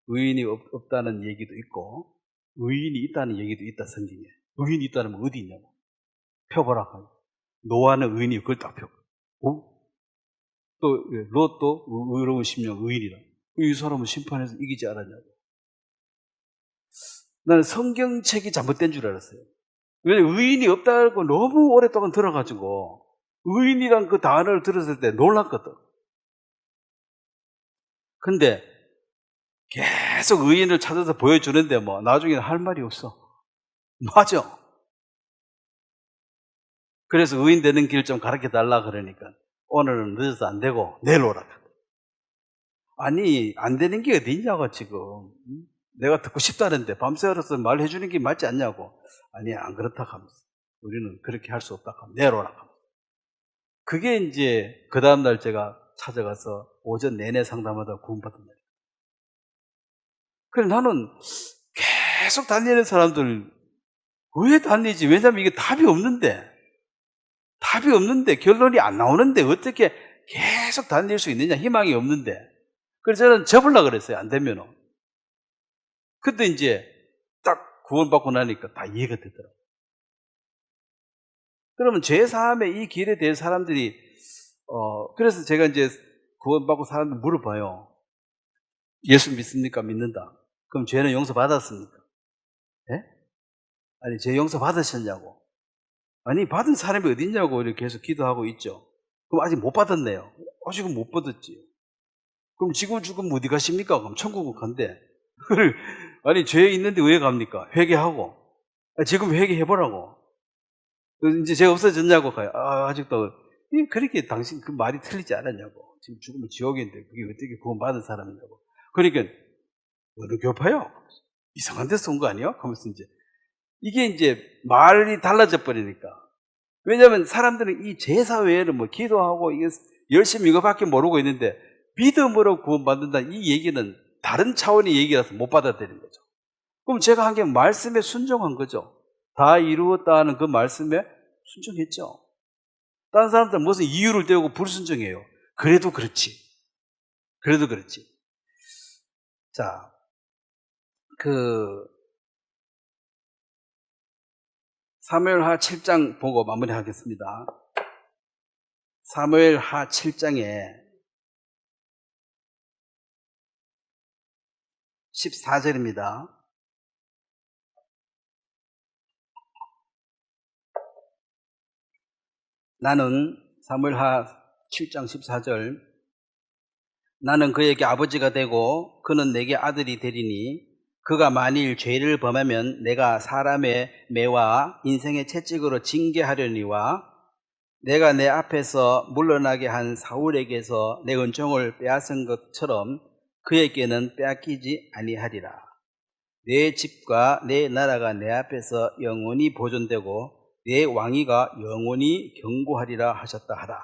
의인이 없다는 얘기도 있고 의인이 있다는 얘기도 있다 성경에. 의인이 있다는 건 어디 있냐고. 펴보라 하고. 노아는 의인이 그걸 딱 펴고. 또 롯도 의로운 심령 의인이라. 이 사람은 심판에서 이기지 않았냐고. 나는 성경책이 잘못된 줄 알았어요. 왜냐면 의인이 없다고 너무 오랫동안 들어가지고 의인이란 그 단어를 들었을 때 놀랐거든. 근데 계속 의인을 찾아서 보여주는데 뭐 나중에는 할 말이 없어. 맞아. 그래서 의인 되는 길 좀 가르쳐 달라 그러니까 오늘은 늦어서 안 되고 내일 오라. 아니 안 되는 게 어디 있냐고 지금. 내가 듣고 싶다는데 밤새워서 말해주는 게 맞지 않냐고. 아니 안 그렇다 하면서 우리는 그렇게 할 수 없다 하면 내일 오라 하면서. 그게 이제 그 다음날 제가 찾아가서 오전 내내 상담하다 구원받은 날이에요. 그래서 나는 계속 다니는 사람들 왜 다니지? 왜냐면 이게 답이 없는데 결론이 안 나오는데 어떻게 계속 다닐 수 있느냐, 희망이 없는데. 그래서 저는 접으려고 그랬어요. 안 되면은. 근데 이제 딱 구원받고 나니까 다 이해가 되더라고요. 그러면 죄사함의 이 길에 대해 사람들이 그래서 제가 이제 구원받고 사람들 물어봐요. 예수 믿습니까? 믿는다. 그럼 죄는 용서받았습니까? 예? 아니 죄 용서받으셨냐고. 아니 받은 사람이 어디 있냐고 이렇게 계속 기도하고 있죠. 그럼 아직 못 받았네요. 아직은 못 받았지. 그럼 지금 죽으면 어디 가십니까? 그럼 천국은 간대. 아니 죄 있는데 왜 갑니까? 회개하고. 지금 회개해보라고. 이제 죄 없어졌냐고 가요. 아직도 그렇게 당신 그 말이 틀리지 않았냐고. 지금 죽으면 지옥인데 그게 어떻게 구원받은 사람이냐고. 그러니까 어느 교파요? 이상한 데서 온 거 아니야? 하면서 이게 이제 말이 달라져 버리니까. 왜냐하면 사람들은 이 제사 외에는 뭐 기도하고 이게 열심히 이거밖에 모르고 있는데 믿음으로 구원받는다 이 얘기는 다른 차원의 얘기라서 못 받아들이는 거죠. 그럼 제가 한 게 말씀에 순종한 거죠. 다 이루었다 하는 그 말씀에 순종했죠. 다른 사람들은 무슨 이유를 대고 불순종해요. 그래도 그렇지. 자, 사무엘하 7장 보고 마무리하겠습니다. 사무엘하 7장에 14절입니다. 나는 사무엘하 7장 14절 나는 그에게 아버지가 되고 그는 내게 아들이 되리니 그가 만일 죄를 범하면 내가 사람의 매와 인생의 채찍으로 징계하려니와 내가 내 앞에서 물러나게 한 사울에게서 내 은총을 빼앗은 것처럼 그에게는 빼앗기지 아니하리라. 내 집과 내 나라가 내 앞에서 영원히 보존되고 내 왕위가 영원히 견고하리라 하셨다 하라.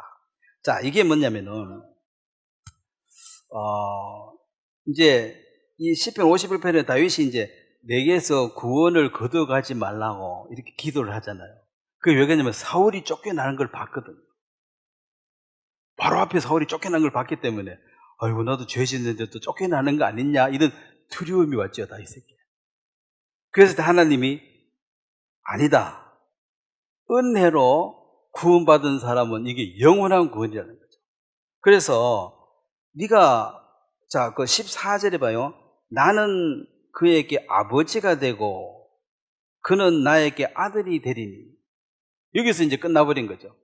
자, 이게 뭐냐면은 이제 이 시편 51편에 다윗이 이제 내게서 구원을 거둬가지 말라고 이렇게 기도를 하잖아요. 그게 왜 그러냐면 사울이 쫓겨나는 걸 봤거든요. 바로 앞에 사울이 쫓겨나는 걸 봤기 때문에 아이고 나도 죄 짓는데 또 쫓겨나는 거 아니냐 이런 두려움이 왔죠, 다윗에게. 그래서 하나님이 아니다. 은혜로 구원받은 사람은 이게 영원한 구원이라는 거죠. 그래서 네가 자, 그 14절에 봐요. 나는 그에게 아버지가 되고 그는 나에게 아들이 되리니. 여기서 이제 끝나버린 거죠.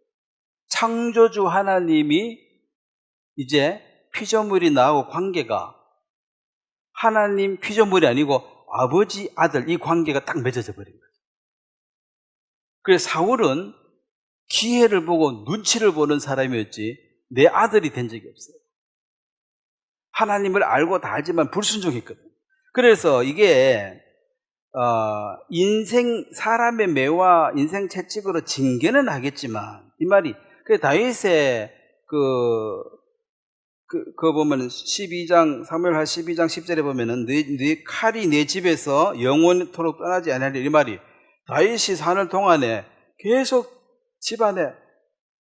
창조주 하나님이 이제 피조물이 나하고 관계가 하나님 피조물이 아니고 아버지 아들 이 관계가 딱 맺어져 버린 거죠. 그래서 사울은 기회를 보고 눈치를 보는 사람이었지 내 아들이 된 적이 없어요. 하나님을 알고 다 알지만 불순종했거든. 그래서 이게 사람의 매와 인생 채찍으로 징계는 하겠지만 이 말이 다윗의 그 보면 12장 사무엘하 12장 10절에 보면은 네 칼이 내 집에서 영원토록 떠나지 아니하리라 이 말이 다윗이 사는 동안에 계속 집안에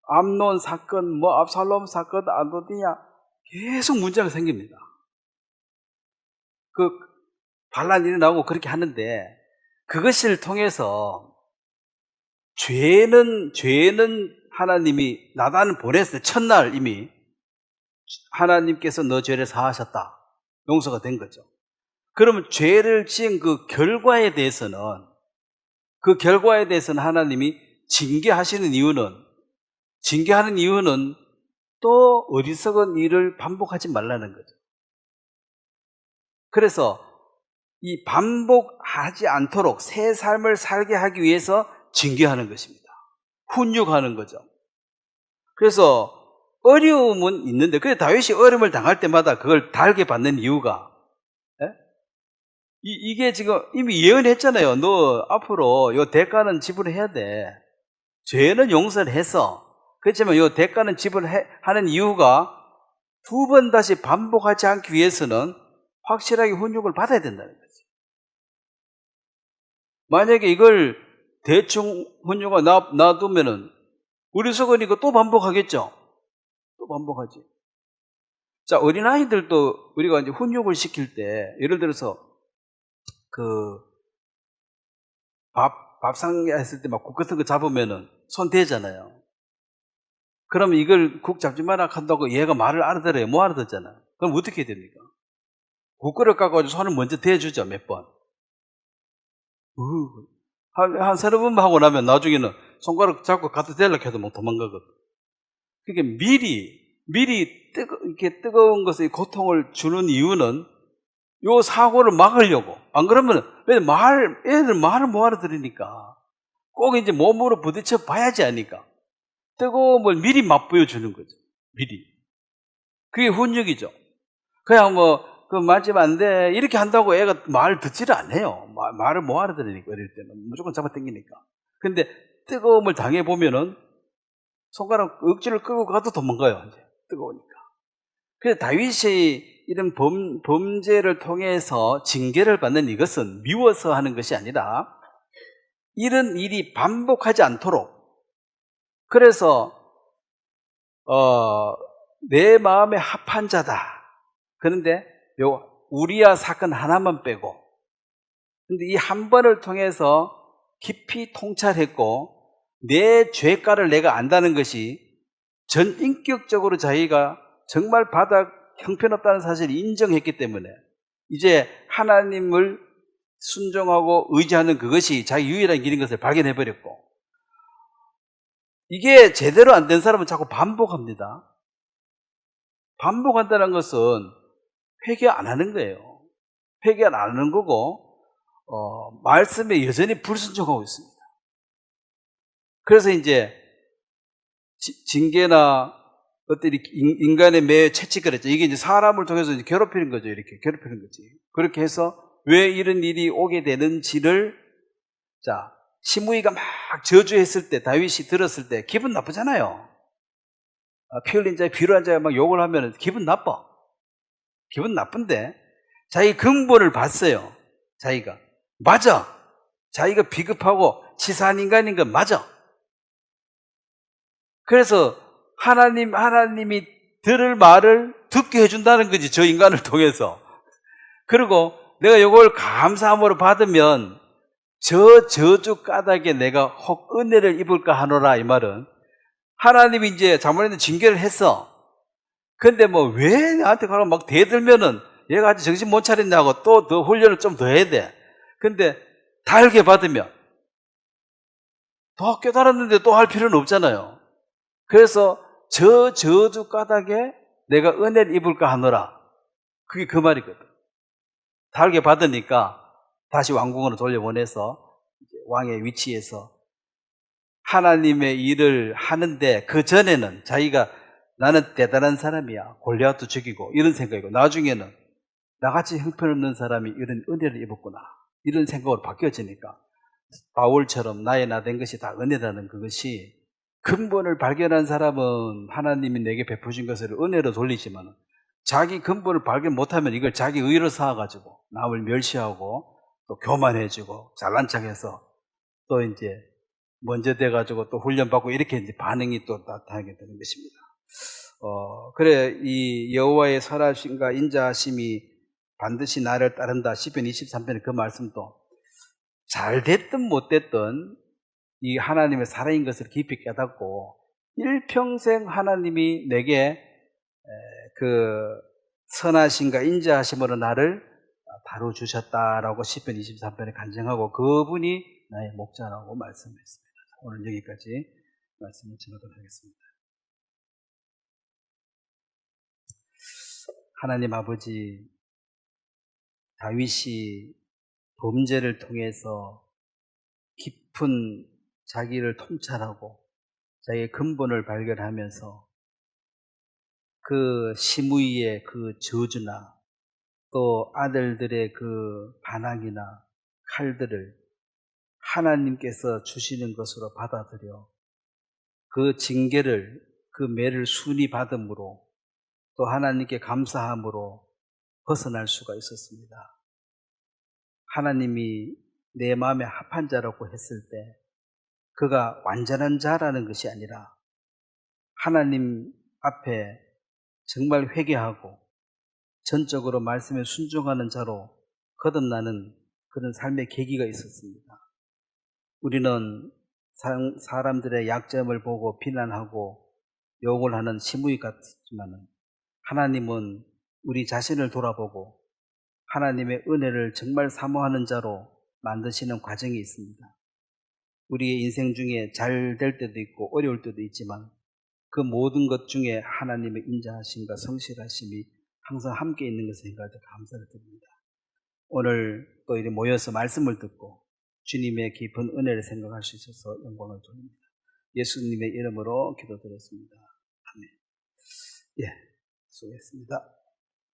암논 사건, 뭐 압살롬 사건, 아도니아 계속 문제가 생깁니다. 반란이 일어나고 그렇게 하는데 그것을 통해서 죄는 하나님이 나단을 보냈어요. 첫날 이미 하나님께서 너 죄를 사하셨다. 용서가 된 거죠. 그러면 죄를 지은 그 결과에 대해서는 하나님이 징계하는 이유는 또 어리석은 일을 반복하지 말라는 거죠. 그래서 이 반복하지 않도록 새 삶을 살게 하기 위해서 징계하는 것입니다. 훈육하는 거죠. 그래서 어려움은 있는데, 그래 다윗이 어려움을 당할 때마다 그걸 달게 받는 이유가, 예? 이게 지금 이미 예언했잖아요. 너 앞으로 요 대가는 지불해야 돼. 죄는 용서를 해서. 그렇지만 요 대가는 지불하는 이유가 두 번 다시 반복하지 않기 위해서는 확실하게 훈육을 받아야 된다는 거지. 만약에 이걸 대충 훈육을 놔두면은 우리 속은 이거 또 반복하겠죠? 또 반복하지. 자, 어린아이들도 우리가 이제 훈육을 시킬 때, 예를 들어서 그 밥상에 했을 때 막 국 같은 거 잡으면은 손 대잖아요. 그러면 이걸 국 잡지 마라 한다고 얘가 말을 알아들어요? 못 알아듣잖아요. 그럼 어떻게 해야 됩니까? 국그릇 갖고 손을 먼저 대주죠, 몇 번. 한 서너 번 하고 나면 나중에는 손가락 잡고 갖다 대려고 해도 막 도망가거든. 그러니까 미리 이렇게 뜨거운 것의 고통을 주는 이유는 요 사고를 막으려고. 안 그러면, 애들 말을 못 알아들으니까 꼭 이제 몸으로 부딪혀 봐야지 하니까 뜨거움을 미리 맛보여 주는 거죠. 미리. 그게 훈육이죠. 그냥 그 맞으면 안 돼. 이렇게 한다고 애가 말 듣지를 않아요. 말을 못 알아들으니까, 어릴 때는. 무조건 잡아당기니까. 근데 뜨거움을 당해보면은 손가락 억지를 끌고 가도 도망가요. 이제 뜨거우니까. 그래서 다윗이 이런 범죄를 통해서 징계를 받는 이것은 미워서 하는 것이 아니라 이런 일이 반복하지 않도록, 그래서 내 마음에 합한 자다. 그런데 요 우리야 사건 하나만 빼고, 근데 이 한 번을 통해서 깊이 통찰했고 내 죄가를 내가 안다는 것이 전 인격적으로 자기가 정말 바닥 형편없다는 사실을 인정했기 때문에 이제 하나님을 순종하고 의지하는 그것이 자기 유일한 길인 것을 발견해버렸고, 이게 제대로 안 된 사람은 자꾸 반복합니다. 반복한다는 것은 회개 안 하는 거예요. 회개 안 하는 거고 말씀에 여전히 불순종하고 있습니다. 그래서 이제 징계나 어떤 인간의 매 채찍거렸죠. 이게 이제 사람을 통해서 이제 괴롭히는 거죠. 이렇게 괴롭히는 거지. 그렇게 해서 왜 이런 일이 오게 되는지를, 자, 시므이가 막 저주했을 때, 다윗이 들었을 때 기분 나쁘잖아요. 피 흘린 자에 비루한 자에 막 욕을 하면 기분 나빠. 기분 나쁜데 자기 근본을 봤어요. 자기가 맞아. 자기가 비겁하고 치사한 인간인 건 맞아. 그래서 하나님이 들을 말을 듣게 해준다는 거지, 저 인간을 통해서. 그리고 내가 이걸 감사함으로 받으면 저 저주 까닭에 내가 혹 은혜를 입을까 하노라. 이 말은 하나님이 이제 잘못했는데 징계를 했어. 근데 왜 나한테 가라고 막 대들면은 얘가 아직 정신 못 차렸냐고 또 더 훈련을 좀 더 해야 돼. 근데 달게 받으면 더 깨달았는데 또 할 필요는 없잖아요. 그래서 저 저주 까닭에 내가 은혜를 입을까 하노라. 그게 그 말이거든. 달게 받으니까 다시 왕궁으로 돌려보내서 왕의 위치에서 하나님의 일을 하는데, 그 전에는 자기가 나는 대단한 사람이야, 골리앗도 죽이고 이런 생각이고, 나중에는 나같이 형편없는 사람이 이런 은혜를 입었구나 이런 생각으로 바뀌어지니까 바울처럼 나의 나 된 것이 다 은혜라는 그것이, 근본을 발견한 사람은 하나님이 내게 베푸신 것을 은혜로 돌리지만 자기 근본을 발견 못하면 이걸 자기 의로 쌓아가지고 남을 멸시하고 또 교만해지고 잘난 척해서 또 이제 먼저 돼가지고 또 훈련받고 이렇게 이제 반응이 또 나타나게 되는 것입니다. 그래, 이 여호와의 선하심과 인자하심이 반드시 나를 따른다. 시편 23편의 그 말씀도 잘 됐든 못 됐든 이 하나님의 사랑인 것을 깊이 깨닫고 일평생 하나님이 내게 그 선하심과 인자하심으로 나를 다뤄주셨다라고 시편 23편에 간증하고 그분이 나의 목자라고 말씀했습니다. 오늘 여기까지 말씀을 전하도록 하겠습니다. 하나님 아버지, 다윗이 범죄를 통해서 깊은 자기를 통찰하고 자기의 근본을 발견하면서 그 시므이의 그 저주나 또 아들들의 그 반항이나 칼들을 하나님께서 주시는 것으로 받아들여 그 징계를, 그 매를 순히 받음으로 또 하나님께 감사함으로 벗어날 수가 있었습니다. 하나님이 내 마음에 합한 자라고 했을 때 그가 완전한 자라는 것이 아니라 하나님 앞에 정말 회개하고 전적으로 말씀에 순종하는 자로 거듭나는 그런 삶의 계기가 있었습니다. 우리는 사람들의 약점을 보고 비난하고 욕을 하는 시므이 같지만 하나님은 우리 자신을 돌아보고 하나님의 은혜를 정말 사모하는 자로 만드시는 과정이 있습니다. 우리의 인생 중에 잘 될 때도 있고 어려울 때도 있지만 그 모든 것 중에 하나님의 인자하심과 성실하심이 항상 함께 있는 것을 생각할 때 감사를 드립니다. 오늘 또 이렇게 모여서 말씀을 듣고 주님의 깊은 은혜를 생각할 수 있어서 영광을 돌립니다. 예수님의 이름으로 기도드렸습니다. 아멘. 예, 수고했습니다.